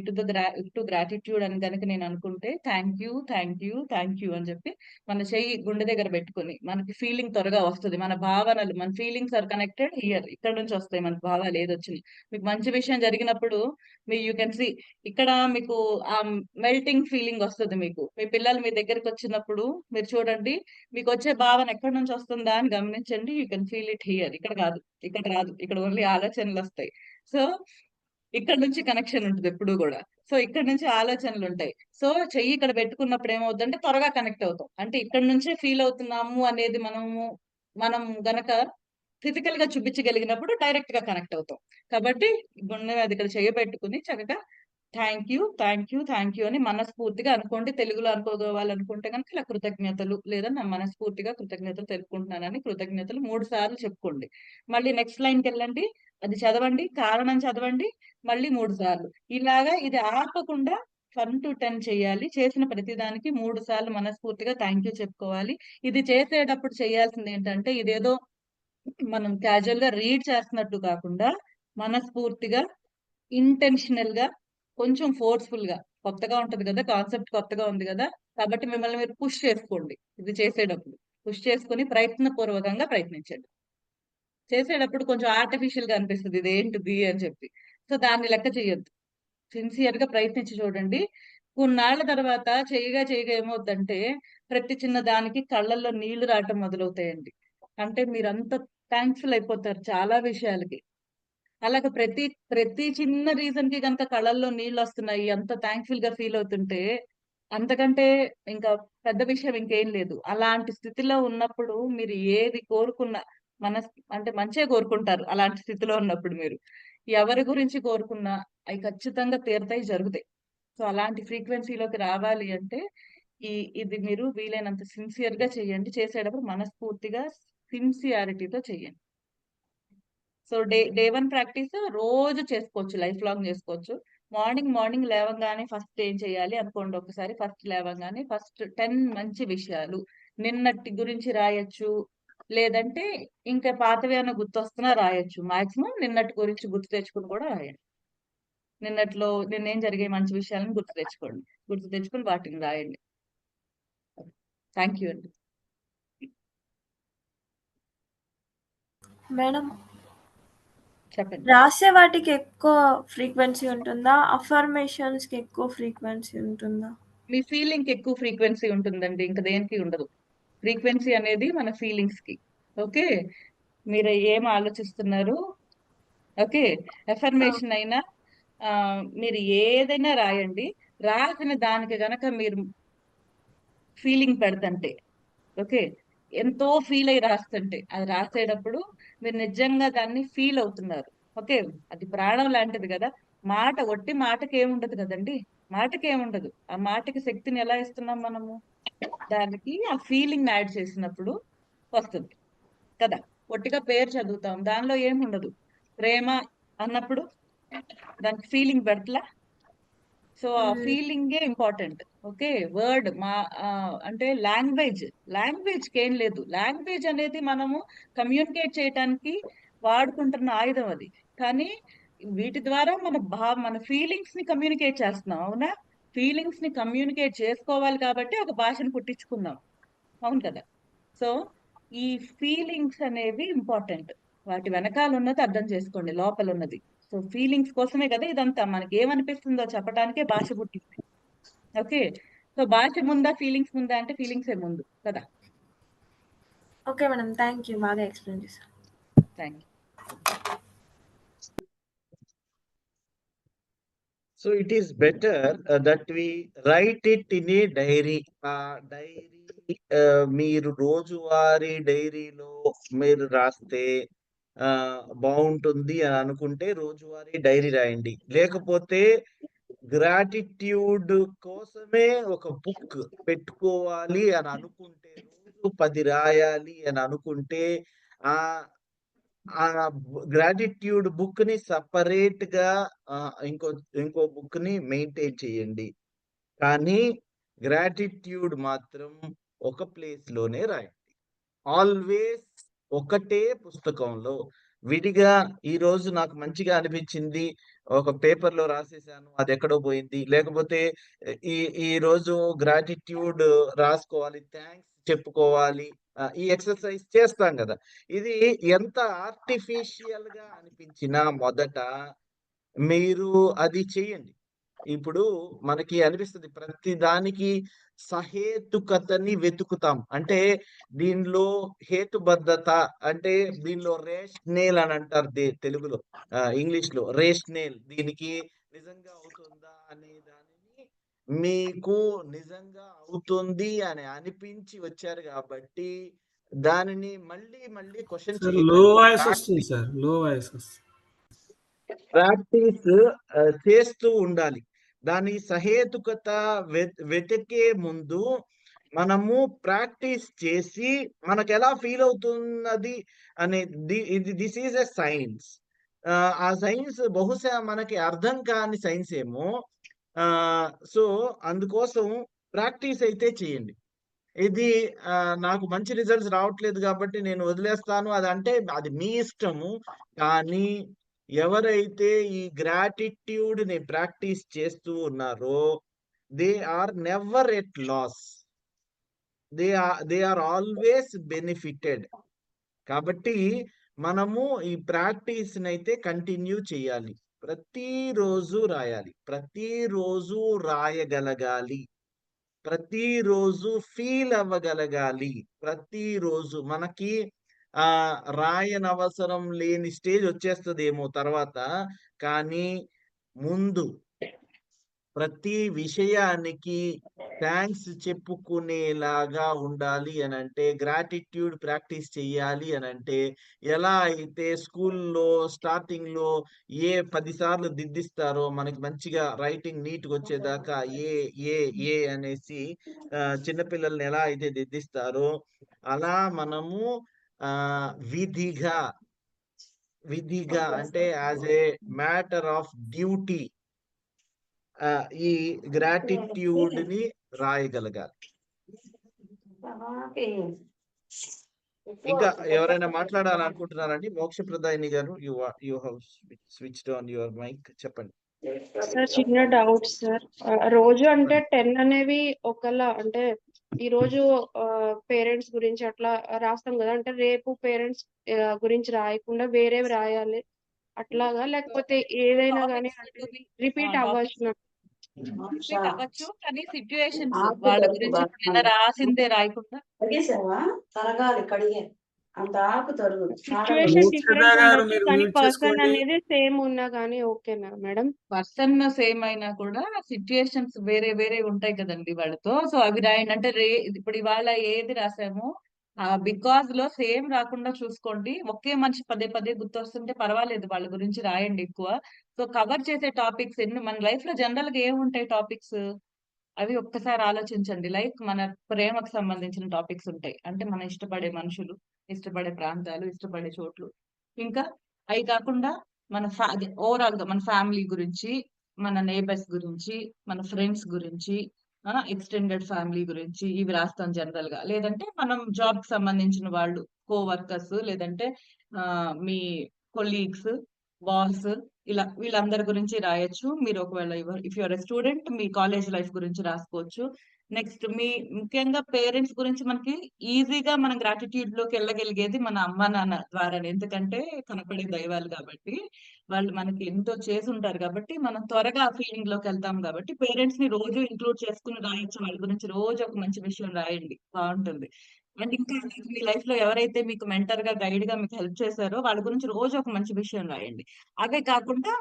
to gratitude అని కనుక నేను అనుకుంటే, thank you thank you thank you అని చెప్పి మన చెయ్యి గుండె దగ్గర పెట్టుకుని, మనకి ఫీలింగ్ త్వరగా వస్తుంది. మన భావనలు, మన ఫీలింగ్స్ ఆర్ కనెక్టెడ్ హియర్, ఇక్కడ నుంచి వస్తాయి మన భావాలు ఏదొచ్చినాయి. మీకు మంచి విషయం జరిగినప్పుడు యూ కెన్ సీ, ఇక్కడ మీకు ఆ మెల్టింగ్ ఫీలింగ్ వస్తుంది. మీకు మీ పిల్లలు మీ దగ్గరికి వచ్చినప్పుడు మీరు చూడండి, మీకు వచ్చే భావన ఎక్కడి నుంచి వస్తుందా అని గమనించండి. You can feel it here, ఇక్కడ కాదు, ఇక్కడ రాదు, ఇక్కడ ఓన్లీ ఆలోచనలు వస్తాయి. సో ఇక్కడ నుంచి కనెక్షన్ ఉంటుంది ఎప్పుడు కూడా. సో ఇక్కడ నుంచి ఆలోచనలు ఉంటాయి. సో చెయ్యి ఇక్కడ పెట్టుకున్నప్పుడు ఏమవుతుందంటే త్వరగా కనెక్ట్ అవుతాం. అంటే ఇక్కడ నుంచే ఫీల్ అవుతున్నాము అనేది మనం గనక ఫిజికల్ గా చూపించగలిగినప్పుడు డైరెక్ట్ గా కనెక్ట్ అవుతాం. కాబట్టి గుండె మీద ఇక్కడ చేయబెట్టుకుని చక్కగా thank you thank you thank you అని మనస్ఫూర్తిగా అనుకోండి. తెలుగులో అనుకోవాలనుకుంటే కనుక ఇలా కృతజ్ఞతలు, లేదా నా మనస్ఫూర్తిగా కృతజ్ఞతలు తెలుపుకుంటున్నానని కృతజ్ఞతలు 3 సార్లు చెప్పుకోండి. మళ్ళీ నెక్స్ట్ లైన్కి వెళ్ళండి, అది చదవండి, కారణం చదవండి, మళ్ళీ 3 సార్లు. ఇలాగా ఇది ఆపకుండా 1 to 10 చేయాలి. చేసిన ప్రతిదానికి 3 సార్లు మనస్ఫూర్తిగా థ్యాంక్ యూ చెప్పుకోవాలి. ఇది చేసేటప్పుడు చేయాల్సింది ఏంటంటే, ఇదేదో మనం క్యాజువల్ గా రీడ్ చేస్తున్నట్టు కాకుండా మనస్ఫూర్తిగా, ఇంటెన్షనల్ గా, కొంచెం ఫోర్స్ఫుల్ గా, కొత్తగా ఉంటది కదా, కాన్సెప్ట్ కొత్తగా ఉంది కదా, కాబట్టి మిమ్మల్ని మీరు పుష్ చేసుకోండి. ఇది చేసేటప్పుడు పుష్ చేసుకుని ప్రయత్నపూర్వకంగా ప్రయత్నించండి. చేసేటప్పుడు కొంచెం ఆర్టిఫిషియల్ గా అనిపిస్తుంది ఇది ఏంటిది అని చెప్పి, సో దాన్ని లెక్క చేయొద్దు. సిన్సియర్ గా ప్రయత్నించి చూడండి. కొన్నాళ్ల తర్వాత చేయగా ఏమవుతుందంటే, ప్రతి చిన్న దానికి కళ్ళల్లో నీళ్లు రావటం మొదలవుతాయండి. అంటే మీరంత థ్యాంక్ఫుల్ అయిపోతారు చాలా విషయాలకి. అలాగే ప్రతి చిన్న రీజన్ కి కనుక కళ్ళల్లో నీళ్ళు వస్తున్నాయి, అంత థ్యాంక్ఫుల్ గా ఫీల్ అవుతుంటే, అంతకంటే ఇంకా పెద్ద విషయం ఇంకేం లేదు. అలాంటి స్థితిలో ఉన్నప్పుడు మీరు ఏది కోరుకున్నా అంటే మంచిగా కోరుకుంటారు. అలాంటి స్థితిలో ఉన్నప్పుడు మీరు ఎవరి గురించి కోరుకున్నా అవి ఖచ్చితంగా తీరుతాయి, జరుగుతాయి. సో అలాంటి ఫ్రీక్వెన్సీలోకి రావాలి అంటే ఇది మీరు వీలైనంత సిన్సియర్ గా చేయండి. చేసేటప్పుడు మనస్ఫూర్తిగా సిన్సియారిటీతో చేయండి. సో డే 1 ప్రాక్టీస్ రోజు చేసుకోవచ్చు. లైఫ్ లాంగ్ చేసుకోవచ్చు. మార్నింగ్ లేవంగానే ఫస్ట్ ఏం చేయాలి అనుకోండి ఒకసారి. ఫస్ట్ లేవంగానే ఫస్ట్ 10 మంచి విషయాలు నిన్నటి గురించి రాయొచ్చు. లేదంటే ఇంకా పాతవి ఏమైనా గుర్తొస్తున్నా రాయొచ్చు. మాక్సిమం నిన్నటి గురించి గుర్తు తెచ్చుకుని కూడా రాయండి. నిన్నేం జరిగే మంచి విషయాలను గుర్తు తెచ్చుకోండి. గుర్తు తెచ్చుకుని వాటిని రాయండి. థ్యాంక్ యూ అండి. మేడం చెప్పండి. రాసే వాటికి ఎక్కువ ఫ్రీక్వెన్సీ ఉంటుందా? అఫర్మేషన్స్ కి ఎక్కువ ఫ్రీక్వెన్సీ ఉంటుందా? మీ ఫీలింగ్ ఎక్కువ ఫ్రీక్వెన్సీ ఉంటుందండి. ఇంకా దేనికి ఉండదు. ఫ్రీక్వెన్సీ అనేది మన ఫీలింగ్స్ కి. ఓకే, మీరు ఏం ఆలోచిస్తున్నారు? ఓకే, ఎఫర్మేషన్ అయినా మీరు ఏదైనా రాయండి. రాసిన దానికి గనక మీరు ఫీలింగ్ పెడతంటే, ఓకే, ఎంతో ఫీల్ అయ్యి రాస్తుంటే, అది రాసేటప్పుడు మీరు నిజంగా దాన్ని ఫీల్ అవుతున్నారు. ఓకే, అది ప్రాణం లాంటిది కదా. ఒట్టి మాటకి ఏముండదు కదండి. మాటకి ఏముండదు. ఆ మాటకి శక్తిని ఎలా ఇస్తున్నాం మనము? దానికి ఆ ఫీలింగ్ యాడ్ చేసినప్పుడు వస్తుంది కదా. ఒట్టిగా పేరు చదువుతాం, దానిలో ఏముండదు. ప్రేమ అన్నప్పుడు దానికి ఫీలింగ్ పెడతలా. సో ఆ ఫీలింగే ఇంపార్టెంట్. ఓకే, వర్డ్ అంటే లాంగ్వేజ్ కి ఏం లేదు. లాంగ్వేజ్ అనేది మనము కమ్యూనికేట్ చేయటానికి వాడుకుంటున్న ఆయుధం అది. కానీ వీటి ద్వారా మన ఫీలింగ్స్ ని కమ్యూనికేట్ చేస్తున్నాం. అవునా? ఫీలింగ్స్ ని కమ్యూనికేట్ చేసుకోవాలి కాబట్టి ఒక భాషను పుట్టించుకున్నాం. అవును కదా. సో ఈ ఫీలింగ్స్ అనేవి ఇంపార్టెంట్. వాటి వెనకాల ఉన్నది అర్థం చేసుకోండి, లోపల ఉన్నది. సో ఫీలింగ్స్ కోసమే కదా ఇదంతా. మనకి ఏమనిపిస్తుందో చెప్పడానికే భాష పుట్టింది. ఓకే, సో భాష ముందా ఫీలింగ్స్ ముందా అంటే ఫీలింగ్సే ముందు కదా. ఓకే మేడం, థ్యాంక్ యూ, బాగా ఎక్స్ప్లెయిన్ చేశారు. Thank you. So it is better that we write it in a diary. Diary మీరు రోజువారీ డైరీలో మీరు రాస్తే బాగుంటుంది అని అనుకుంటే రోజువారీ డైరీ రాయండి. లేకపోతే గ్రాటిట్యూడ్ కోసమే ఒక బుక్ పెట్టుకోవాలి అని అనుకుంటే, రోజు 10 రాయాలి అని అనుకుంటే, ఆ ఆ గ్రాటిట్యూడ్ బుక్ ని సపరేట్ గా ఇంకో బుక్ ని మెయింటైన్ చేయండి. కానీ గ్రాటిట్యూడ్ మాత్రం ఒక ప్లేస్ లోనే రాయండి. ఆల్వేస్ ఒకటే పుస్తకంలో. విడిగా ఈ రోజు నాకు మంచిగా అనిపించింది, ఒక పేపర్ లో రాసేసాను, అది ఎక్కడో పోయింది. లేకపోతే ఈ ఈ రోజు గ్రాటిట్యూడ్ రాసుకోవాలి, థ్యాంక్స్ చెప్పుకోవాలి, ఈ ఎక్సర్సైజ్ చేస్తాం కదా. ఇది ఎంత ఆర్టిఫిషియల్ గా అనిపించినా మొదట మీరు అది చెయ్యండి. ఇప్పుడు మనకి అనిపిస్తుంది ప్రతి దానికి సహేతుకతని వెతుకుతాం. అంటే దీనిలో హేతుబద్ధత, అంటే దీనిలో రేషనేల్ అని అంటారు తెలుగులో. ఇంగ్లీష్ లో రేషనేల్. దీనికి నిజంగా అవుతుందా అనే దానిని మీకు నిజంగా అవుతుంది అని అనిపించి వచ్చారు కాబట్టి దానిని మళ్ళీ మళ్ళీ క్వశ్చన్ సార్ లో వాయిస్ చేయకండి. వస్తుంది సార్, లో వాయిస్ వస్తుంది. ప్రాక్టీస్ చేస్తూ ఉండాలి. దాని సహేతుకత వెతికే ముందు మనము ప్రాక్టీస్ చేసి మనకు ఎలా ఫీల్ అవుతున్నది అనే దిస్ ఈజ్ ఎ సైన్స్. ఆ సైన్స్ బహుశా మనకి అర్థం కాని సైన్స్ ఏమో. సో అందుకోసం ప్రాక్టీస్ అయితే చేయండి. ఇది నాకు మంచి రిజల్ట్స్ రావట్లేదు కాబట్టి నేను వదిలేస్తాను అది అంటే అది మీ ఇష్టము. కానీ ఎవరైతే ఈ గ్రాటిట్యూడ్ ని ప్రాక్టీస్ చేస్తూ ఉన్నారో they are never at loss. They are always benefited. కాబట్టి మనము ఈ ప్రాక్టీస్ అయితే కంటిన్యూ చేయాలి. ప్రతిరోజు రాయాలి, ప్రతిరోజు రాయగలగాలి, ప్రతిరోజు ఫీల్ అవ్వగలగాలి. ప్రతిరోజు మనకి రాయనవసరం లేని స్టేజ్ వచ్చేస్తుందేమో తర్వాత. కానీ ముందు ప్రతి విషయానికి థ్యాంక్స్ చెప్పుకునేలాగా ఉండాలి అనంటే, గ్రాటిట్యూడ్ ప్రాక్టీస్ చెయ్యాలి అనంటే, ఎలా అయితే స్కూల్లో స్టార్టింగ్‌లో 10 సార్లు దిద్దిస్తారో, మనకి మంచిగా రైటింగ్ నీట్‌గొచ్చేదాకా ఏ, ఏ అనేసి చిన్న పిల్లల్ని ఎలా అయితే దిద్దిస్తారో, అలా మనము విధిగా, విధిగా అంటే as a matter of duty ఈ గ్రాటిట్యూడ్‌ని రాయగలగాలి. ఇంకా ఎవరైనా మాట్లాడాలనుకుంటున్నారండి? మోక్షప్రదాయిని గారు you have switched on your mic. చెప్పండి. సార్ చిన్న డౌట్ సార్. రోజు అంటే 10 అనేవి ఒకలా అంటే ఈరోజు పేరెంట్స్ గురించి అట్లా రాస్తాం కదా, అంటే రేపు పేరెంట్స్ గురించి రాయకుండా వేరేవి రాయాలి అట్లాగా, లేకపోతే ఏదైనా కానీ అంటే రిపీట్ అవ్వాల్సిన రిపీట్ అవ్వచ్చు, కానీ సిచ్యుయేషన్స్ వాళ్ళ గురించి ఇప్పుడు నిన్న రాసిందే రాయకుండా తరగాలి కడిగే అంత ఆకు తరుగు సిచ్యుయేషన్ మోక్షద డిఫరెంట్ గారు ఉండొచ్చు, మీరు కానీ మ్యూట్ పర్సన్ చేసుకోండి. అనేది సేమ్ ఉన్నా కానీ ఓకేనా మేడం? పర్సన్ సేమ్ అయినా కూడా సిచ్యుయేషన్స్ వేరే వేరే ఉంటాయి కదండి వాళ్ళతో. సో అవి రాయండి. అంటే ఇప్పుడు ఇవాళ ఏది రాసామో బికాజ్ లో సేమ్ రాకుండా చూసుకోండి. ఒకే మనిషి పదే పదే గుర్తొస్తుంటే పర్వాలేదు, వాళ్ళ గురించి రాయండి ఎక్కువ. సో కవర్ చేసే టాపిక్స్ ఎన్ని మన లైఫ్ లో జనరల్ గా ఏముంటాయి టాపిక్స్, అవి ఒక్కసారి ఆలోచించండి. లైక్ మన ప్రేమకు సంబంధించిన టాపిక్స్ ఉంటాయి, అంటే మనం ఇష్టపడే మనుషులు, ఇష్టపడే ప్రాంతాలు, ఇష్టపడే చోట్లు. ఇంకా అవి కాకుండా మన ఓవరాల్ గా మన ఫ్యామిలీ గురించి, మన నేబర్స్ గురించి, మన ఫ్రెండ్స్ గురించి, ఎక్స్టెండెడ్ ఫ్యామిలీ గురించి ఇవి రాస్తాం జనరల్ గా. లేదంటే మనం జాబ్ కి సంబంధించిన వాళ్ళు, కో వర్కర్స్, లేదంటే మీ కొలీగ్స్, బాస్, ఇలా వీళ్ళందరి గురించి రాయొచ్చు. మీరు ఒకవేళ if your student me college life గురించి రాసుకోవచ్చు. నెక్స్ట్ మీ ముఖ్యంగా పేరెంట్స్ గురించి మనకి ఈజీగా మనం గ్రాటిట్యూడ్ లోకి వెళ్ళగలిగేది మన అమ్మ నాన్న ద్వారా. ఎందుకంటే కనపడే దైవాలు కాబట్టి, వాళ్ళు మనకి ఎంతో చేసి ఉంటారు కాబట్టి మనం త్వరగా ఆ ఫీలింగ్ లోకి వెళ్తాం. కాబట్టి పేరెంట్స్ ని రోజు ఇంక్లూడ్ చేసుకుని రాయొచ్చు. వాళ్ళ గురించి రోజు ఒక మంచి విషయం రాయండి, బాగుంటుంది. అండ్ ఇంకా మీ లైఫ్ లో ఎవరైతే మీకు మెంటర్ గా, గైడ్ గా మీకు హెల్ప్ చేశారో వాళ్ళ గురించి రోజు ఒక మంచి విషయం రాయండి. అవే కాకుండా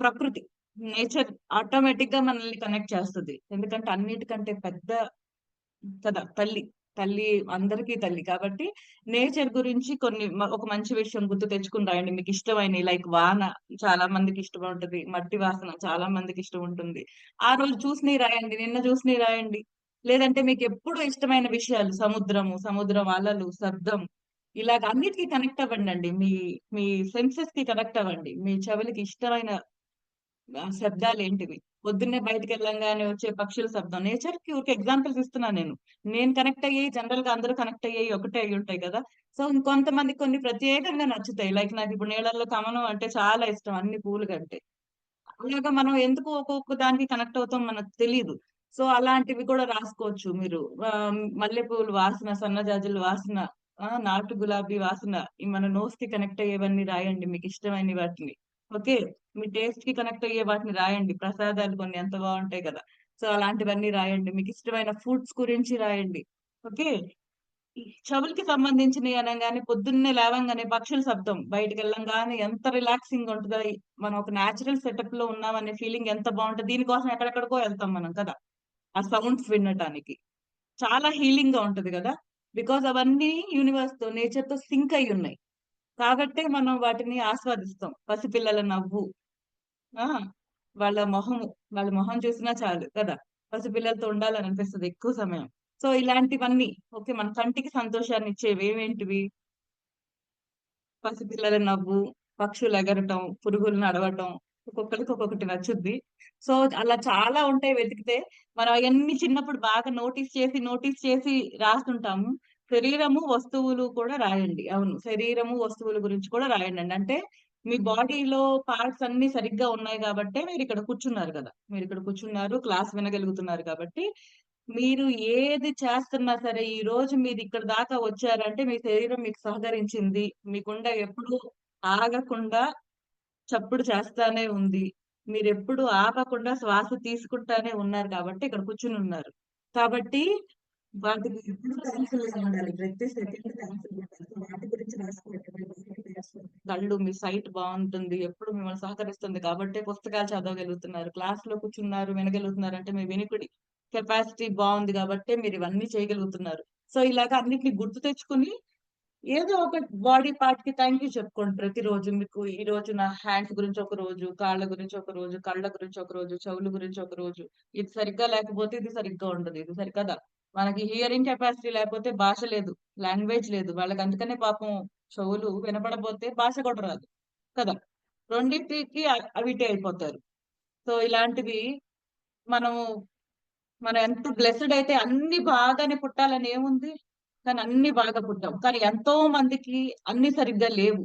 ప్రకృతి, నేచర్ ఆటోమేటిక్ గా మనల్ని కనెక్ట్ చేస్తుంది. ఎందుకంటే అన్నిటికంటే పెద్ద కదా తల్లి. తల్లి అందరికీ తల్లి కాబట్టి నేచర్ గురించి కొన్ని ఒక మంచి విషయం గుర్తు తెచ్చుకుని రాయండి. మీకు ఇష్టమైన లైక్ వాన చాలా మందికి ఇష్టం ఉంటుంది, మట్టి వాసన చాలా మందికి ఇష్టం ఉంటుంది. ఆ రోజు చూసినవి రాయండి, నిన్న చూసినవి రాయండి. లేదంటే మీకు ఎప్పుడు ఇష్టమైన విషయాలు, సముద్రం అలలు, శబ్దం, ఇలాగ అన్నిటికీ కనెక్ట్ అవ్వండి. మీ మీ సెన్సెస్ కి కనెక్ట్ అవ్వండి. మీ చెవులకి ఇష్టమైన శబ్దాలు ఏంటివి, పొద్దున్నే బయటకు వెళ్ళంగానే వచ్చే పక్షుల శబ్దం. నేచర్ కి ఒక ఎగ్జాంపుల్స్ ఇస్తున్నాను నేను కనెక్ట్ అయ్యి జనరల్ గా అందరూ కనెక్ట్ అయ్యి ఒకటే అయ్యి ఉంటాయి కదా. సో ఇంకొంతమంది కొన్ని ప్రత్యేకంగా నచ్చుతాయి. లైక్ నాకు ఇప్పుడు నీళ్ళల్లో కమలం అంటే చాలా ఇష్టం, అన్ని పూలు కంటే. అలాగా మనం ఎందుకు ఒక్కొక్క దానికి కనెక్ట్ అవుతాం మనకు తెలియదు. సో అలాంటివి కూడా రాసుకోవచ్చు మీరు. మల్లెపూలు వాసన, సన్నజాజుల వాసన, నాటు గులాబీ వాసన, ఈ మన నోస్ కి కనెక్ట్ అయ్యేవన్నీ రాయండి, మీకు ఇష్టమైన వాటిని. ఓకే, మీ టేస్ట్ కి కనెక్ట్ అయ్యే వాటిని రాయండి. ప్రసాదాలు కొన్ని ఎంత బాగుంటాయి కదా. సో అలాంటివన్నీ రాయండి. మీకు ఇష్టమైన ఫుడ్స్ గురించి రాయండి. ఓకే, ఈ చెవులకి సంబంధించినవి అనగానే పొద్దున్నే లేవంగానే పక్షుల శబ్దం, బయటకు వెళ్ళంగానే ఎంత రిలాక్సింగ్ ఉంటుందో. మనం ఒక న్యాచురల్ సెటప్ లో ఉన్నామనే ఫీలింగ్ ఎంత బాగుంటుంది. దీనికోసం ఎక్కడెక్కడికో వెళ్తాం మనం కదా, ఆ సౌండ్స్ వినటానికి. చాలా హీలింగ్ గా ఉంటది కదా. బికాస్ అవన్నీ యూనివర్స్ తో, నేచర్ తో సింక్ అయి ఉన్నాయి కాబట్టే మనం వాటిని ఆస్వాదిస్తాం. పసిపిల్లల నవ్వు, ఆ వాళ్ళ మొహం చూసినా చాలు కదా, పసిపిల్లలతో ఉండాలని అనిపిస్తుంది ఎక్కువ సమయం. సో ఇలాంటివన్నీ ఓకే, మన కంటికి సంతోషాన్ని ఇచ్చేవి ఏమేంటివి? పసిపిల్లల నవ్వు, పక్షులు ఎగరటం, పురుగులు నడవటం, ఒక్కొక్కరికి ఒక్కొక్కటి నచ్చుద్ది. సో అలా చాలా ఉంటాయి వెతికితే. మనం అవన్నీ చిన్నప్పుడు బాగా నోటీస్ చేసి రాస్తుంటాము. శరీరము, వస్తువులు కూడా రాయండి. అవును, శరీరము, వస్తువుల గురించి కూడా రాయండి. అంటే మీ బాడీలో పార్ట్స్ అన్ని సరిగ్గా ఉన్నాయి కాబట్టే మీరు ఇక్కడ కూర్చున్నారు కదా. మీరు ఇక్కడ కూర్చున్నారు, క్లాస్ వినగలుగుతున్నారు కాబట్టి, మీరు ఏది చేస్తున్నా సరే ఈ రోజు మీరు ఇక్కడ దాకా వచ్చారంటే మీ శరీరం మీకు సహకరించింది. మీ గుండె ఎప్పుడు ఆగకుండా చప్పుడు చేస్తానే ఉంది. మీరెప్పుడు ఆపకుండా శ్వాస తీసుకుంటానే ఉన్నారు కాబట్టి ఇక్కడ కూర్చుని ఉన్నారు. కాబట్టి వాటికి ఎప్పుడు థాంక్ఫుల్ గా ఉండాలి. ప్రతి సెకండ్ థాంక్ఫుల్ గా ఉండాలి. సో వాటి గురించి రాసుకోండి. కళ్ళు, మీ సైట్ బాగుంటుంది, ఎప్పుడు మిమ్మల్ని సహకరిస్తుంది కాబట్టే పుస్తకాలు చదవగలుగుతున్నారు. క్లాస్ లో కూర్చున్నారు, వినగలుగుతున్నారు అంటే మీ వినికిడి కెపాసిటీ బాగుంది కాబట్టి మీరు ఇవన్నీ చేయగలుగుతున్నారు. సో ఇలాగ అన్నిటిని గుర్తు తెచ్చుకుని ఏదో ఒక బాడీ పార్ట్ కి థ్యాంక్ యూ చెప్పుకోండి ప్రతిరోజు. మీకు ఈ రోజు నా హ్యాండ్స్ గురించి ఒక రోజు, కాళ్ళ గురించి ఒక రోజు, కళ్ళ గురించి ఒక రోజు, చెవుల గురించి ఒక రోజు. ఇది సరిగ్గా లేకపోతే ఇది సరిగ్గా ఉండదు. ఇది సరికదా. మనకి హియరింగ్ కెపాసిటీ లేకపోతే భాష లేదు, లాంగ్వేజ్ లేదు. వాళ్ళకి అందుకనే పాపం చెవులు వినపడపోతే భాష కూడా రాదు కదా. రెండింటికి అవిటే అయిపోతారు. సో ఇలాంటివి మనము మనం ఎంత బ్లెస్డ్ అయితే అన్ని బాగానే పుట్టాలని ఏముంది, కానీ అన్ని బాగా పుట్టాం. కానీ ఎంతో మందికి అన్ని సరిగ్గా లేవు.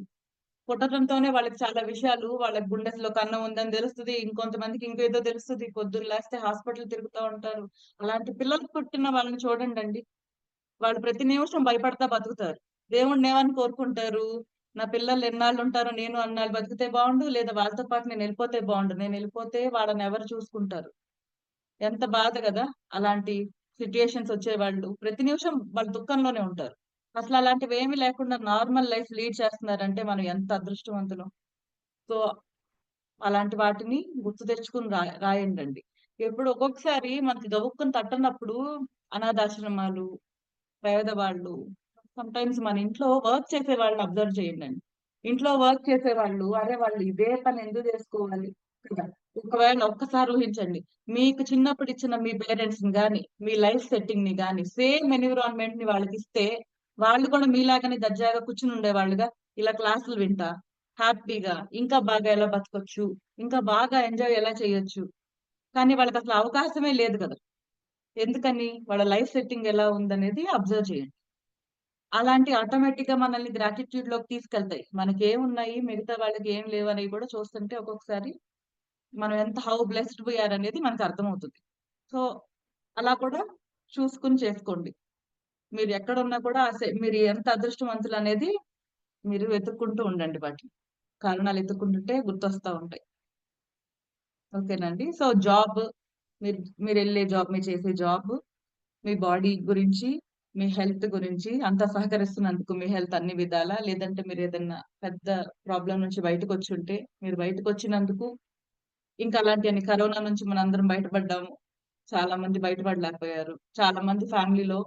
పుట్టడంతోనే వాళ్ళకి చాలా విషయాలు, వాళ్ళ గుండెలో కన్నం ఉందని తెలుస్తుంది, ఇంకొంతమందికి ఇంకేదో తెలుస్తుంది. పొద్దున్న లేస్తే హాస్పిటల్ తిరుగుతూ ఉంటారు. అలాంటి పిల్లలు పుట్టిన వాళ్ళని చూడండి, వాళ్ళు ప్రతి నిమిషం భయపడతా బతుకుతారు. దేవుణ్ణి ఏమని కోరుకుంటారు, నా పిల్లలు ఎన్నాళ్ళు ఉంటారో, నేను అన్నాళ్ళు బతికితే బాగుండు, లేదా వాళ్ళతో పాటు నేను వెళ్ళిపోతే బాగుండు. నేను వెళ్ళిపోతే వాళ్ళని ఎవరు చూసుకుంటారు? ఎంత బాధ కదా. అలాంటి సిచ్యుయేషన్స్ వచ్చేవాళ్ళు ప్రతి నిమిషం వాళ్ళ దుఃఖంలోనే ఉంటారు. అసలు అలాంటివి ఏమీ లేకుండా నార్మల్ లైఫ్ లీడ్ చేస్తున్నారంటే మనం ఎంత అదృష్టవంతులం. సో అలాంటి వాటిని గుర్తు తెచ్చుకుని రాయండి. ఎప్పుడు ఒక్కొక్కసారి మనకి గబుక్కుని తట్టనప్పుడు అనాథాశ్రమాలు, పేదవాళ్ళు, సమ్‌టైమ్స్ మన ఇంట్లో వర్క్ చేసే వాళ్ళని అబ్జర్వ్ చేయండి. ఇంట్లో వర్క్ చేసేవాళ్ళు, అరే వాళ్ళు ఇదే పని ఎందుకు చేసుకోవాలి కదా. ఒకవేళ ఒక్కసారి ఊహించండి, మీకు చిన్నప్పుడు ఇచ్చిన మీ పేరెంట్స్ ని గాని, మీ లైఫ్ సెట్టింగ్ ని గాని, సేమ్ ఎన్విరాన్మెంట్ ని వాళ్ళకి ఇస్తే వాళ్ళు కూడా మీలాగానే దర్జాగా కూర్చుని ఉండేవాళ్ళుగా. ఇలా క్లాసులు వింటా హ్యాపీగా ఇంకా బాగా ఎలా బతకొచ్చు, ఇంకా బాగా ఎంజాయ్ ఎలా చేయొచ్చు. కానీ వాళ్ళకి అసలు అవకాశమే లేదు కదా. ఎందుకని? వాళ్ళ లైఫ్ సెట్టింగ్ ఎలా ఉందనేది అబ్జర్వ్ చేయండి. అలాంటి ఆటోమేటిక్ గా మనల్ని గ్రాటిట్యూడ్ లోకి తీసుకెళ్తాయి. మనకేమున్నాయి, మిగతా వాళ్ళకి ఏం లేవు అనేవి కూడా చూస్తుంటే ఒక్కొక్కసారి మనం ఎంత హౌ బ్లెస్డ్ వీఆర్ అనేది మనకు అర్థమవుతుంది. సో అలా కూడా చూసుకుని చేసుకోండి. మీరు ఎక్కడున్నా కూడా మీరు ఎంత అదృష్టవంతులు అనేది మీరు వెతుక్కుంటూ ఉండండి. వాటిని కారణాలు ఎత్తుకుంటుంటే గుర్తొస్తా ఉంటాయి. ఓకేనండి. సో జాబ్, మీరు వెళ్ళే జాబ్, మీరు చేసే జాబ్, మీ బాడీ గురించి, మీ హెల్త్ గురించి అంతా సహకరిస్తున్నందుకు మీ హెల్త్ అన్ని విధాలా, లేదంటే మీరు ఏదన్నా పెద్ద ప్రాబ్లం నుంచి బయటకు వచ్చి ఉంటే మీరు బయటకు వచ్చినందుకు, ఇంకా అలాంటి కరోనా నుంచి మనందరం బయటపడ్డాము. చాలా మంది బయటపడలేకపోయారు. చాలా మంది ఫ్యామిలీలో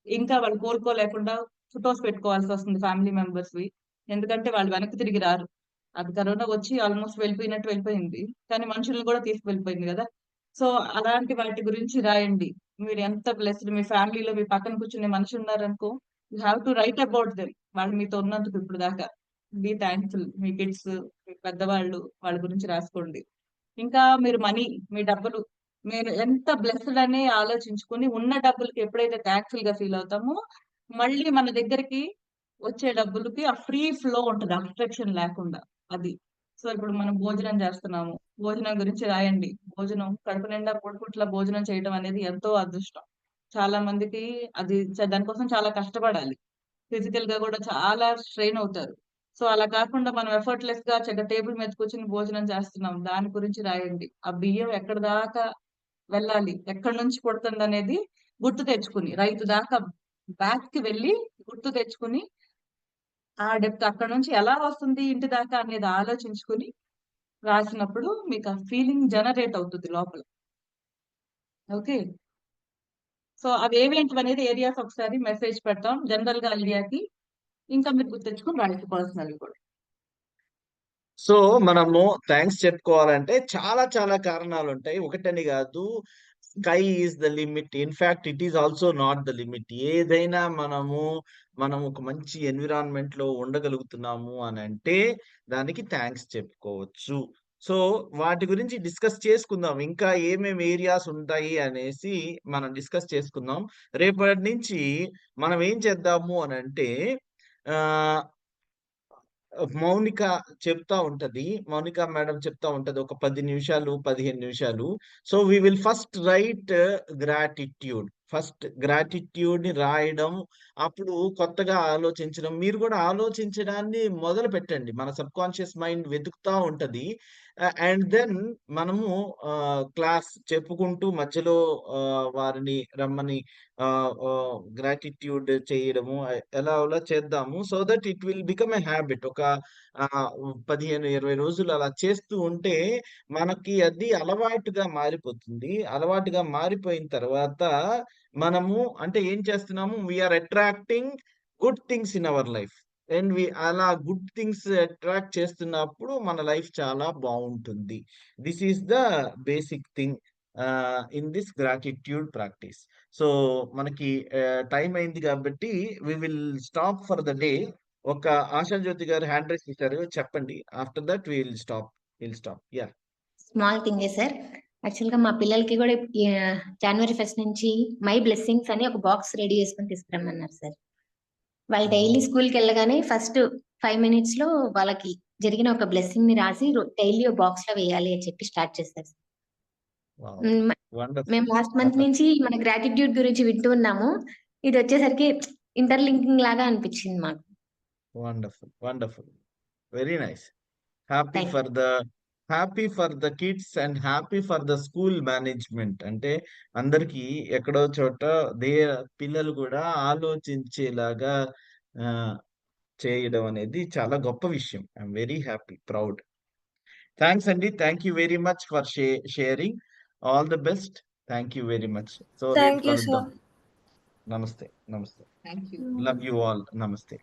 ఇంకా వాళ్ళు కోలుకోలేకుండా ఫోటోస్ పెట్టుకోవాల్సి వస్తుంది ఫ్యామిలీ మెంబర్స్‌వి. ఎందుకంటే వాళ్ళు వెనక్కి తిరిగి రారు. అది కరోనా వచ్చి ఆల్మోస్ట్ వెళ్ళిపోయినట్టు వెళ్ళిపోయింది. కానీ మనుషుల్ని కూడా తీసుకెళ్ళిపోయింది కదా. సో అలాంటి వాటి గురించి రాయండి. మీరు ఎంత బ్లెస్డ్, మీ ఫ్యామిలీలో మీ పక్కన కూర్చునే మనిషి ఉన్నారనుకో, you have to write about them. వాళ్ళు మీతో ఉన్నందుకు ఇప్పుడు దాకా. Be thankful. మీ కిడ్స్, మీ పెద్దవాళ్ళు, వాళ్ళ గురించి రాసుకోండి. ఇంకా మీరు మనీ, మీ డబ్బులు, మీరు ఎంత బ్లెస్డ్ అని ఆలోచించుకొని ఉన్న డబ్బులకి ఎప్పుడైతే థాంక్‌ఫుల్ గా ఫీల్ అవుతామో, మళ్ళీ మన దగ్గరికి వచ్చే డబ్బులకి ఆ ఫ్రీ ఫ్లో ఉంటది, అబ్స్ట్రక్షన్ లేకుండా. అది. సో ఇప్పుడు మనం భోజనం చేస్తున్నాము. భోజనం గురించి రాయండి. భోజనం కడుపు నిండా పొడుపుట్ల భోజనం చేయడం అనేది ఎంతో అదృష్టం. చాలా మందికి అది దానికోసం చాలా కష్టపడాలి. ఫిజికల్ గా కూడా చాలా స్ట్రెయిన్ అవుతారు. సో అలా కాకుండా మనం ఎఫర్ట్‌లెస్ గా టేబుల్ మీద కూర్చొని భోజనం చేస్తున్నాం. దాని గురించి రాయండి. ఆ బియ్యం ఎక్కడి దాకా వెళ్ళాలి, ఎక్కడి నుంచి పుడుతుందనేది గుర్తు తెచ్చుకుని, రైతు దాకా బ్యాక్‌కి వెళ్లి గుర్తు తెచ్చుకుని, ఆ డెప్త్ అక్కడి నుంచి ఎలా వస్తుంది ఇంటి దాకా అనేది ఆలోచించుకుని రాసినప్పుడు మీకు ఆ ఫీలింగ్ జనరేట్ అవుతుంది లోపల. ఓకే. సో అవేవేంటివనేది ఏరియాస్ ఒకసారి మెసేజ్ పెడతాం జనరల్ గా ఐడియాకి. ఇంకా మీరు గుర్తు తెచ్చుకొని రాయండి పర్సనల్ కూడా. సో మనము థ్యాంక్స్ చెప్పుకోవాలంటే చాలా చాలా కారణాలుంటాయి. ఒకటని గాదు. Sky is the limit. In fact it is also not the limit. ఏదైనా మనం ఒక మంచి ఎన్విరాన్మెంట్‌లో ఉండగలుగుతున్నాము అనంటే దానికి థ్యాంక్స్ చెప్పుకోవచ్చు. సో వాటి గురించి డిస్కస్ చేసుకుందాం. ఇంకా ఏమేమి ఏరియాస్ ఉంటాయి అనేసి మనం డిస్కస్ చేసుకుందాం. రేపటి నుంచి మనం ఏం చేద్దాము అనంటే ఆహ్ మౌనిక చెప్తా ఉంటది. మౌనిక మేడం చెప్తా ఉంటది. ఒక 10 నిమిషాలు, 15 నిమిషాలు. So we will first write gratitude. First gratitude ని రాయడం, అప్పుడు కొత్తగా ఆలోచించడం. మీరు కూడా ఆలోచించడాన్ని మొదలు పెట్టండి. మన సబ్ కాన్షియస్ మైండ్ వెతుకుతా ఉంటది. అండ్ దెన్ మనము క్లాస్ చెప్పుకుంటూ మధ్యలో వారిని రమ్మని గ్రాటిట్యూడ్ చేయడము ఎలా అలా చేద్దాము. So that it will become a habit. ఒక 15-20 రోజులు అలా చేస్తూ ఉంటే మనకి అది అలవాటుగా మారిపోతుంది. అలవాటుగా మారిపోయిన తర్వాత మనము అంటే ఏం చేస్తున్నాము, we're attracting good things in our life. And అలా గుడ్ థింగ్స్ అట్రాక్ట్ చేస్తున్నప్పుడు మన లైఫ్ చాలా బాగుంటుంది. This is the basic thing in this gratitude practice. So మనకి టైం అయింది కాబట్టి we will stop for the day. ఒక ఆశాజ్యోతి గారు హ్యాండ్ రైస్ చేశారు, చెప్పండి. After that will stop. Yeah. Small థింగే సార్. యాక్చువల్గా మా పిల్లలకి కూడా జనవరి 1 నుంచి మై బ్లెస్సింగ్స్ అని ఒక బాక్స్ రెడీ చేసుకొని తీసుకురమ్మన్నారు సార్. వాళ్ళు డైలీ స్కూల్కి వెళ్ళగానే ఫస్ట్ 5 minutes లో వాళ్ళకి జరిగిన ఒక బ్లెస్సింగ్ ని రాసి డైలీ ఒక బాక్స్ లో వేయాలి అని చెప్పి స్టార్ట్ చేస్తారు సార్. మేము లాస్ట్ మంత్ నుంచి మన గ్రాటిట్యూడ్ గురించి వింటూ ఉన్నాము. ఇది వచ్చేసరికి ఇంటర్లింకింగ్ లాగా అనిపించింది మాకు. Wonderful. Very nice. Happy Thank for the kids and happy for the school management. అంటే అందరికి ఎక్కడో చోట పిల్లలు కూడా ఆలోచించేలాగా చేయడం అనేది చాలా గొప్ప విషయం. I'm very happy, proud. Thanks అండి. Thank you very much for sharing. All the best. Thank you very much. So thank you కలుద్దాం. సార్. నమస్తే. Thank you. Love you all. నమస్తే.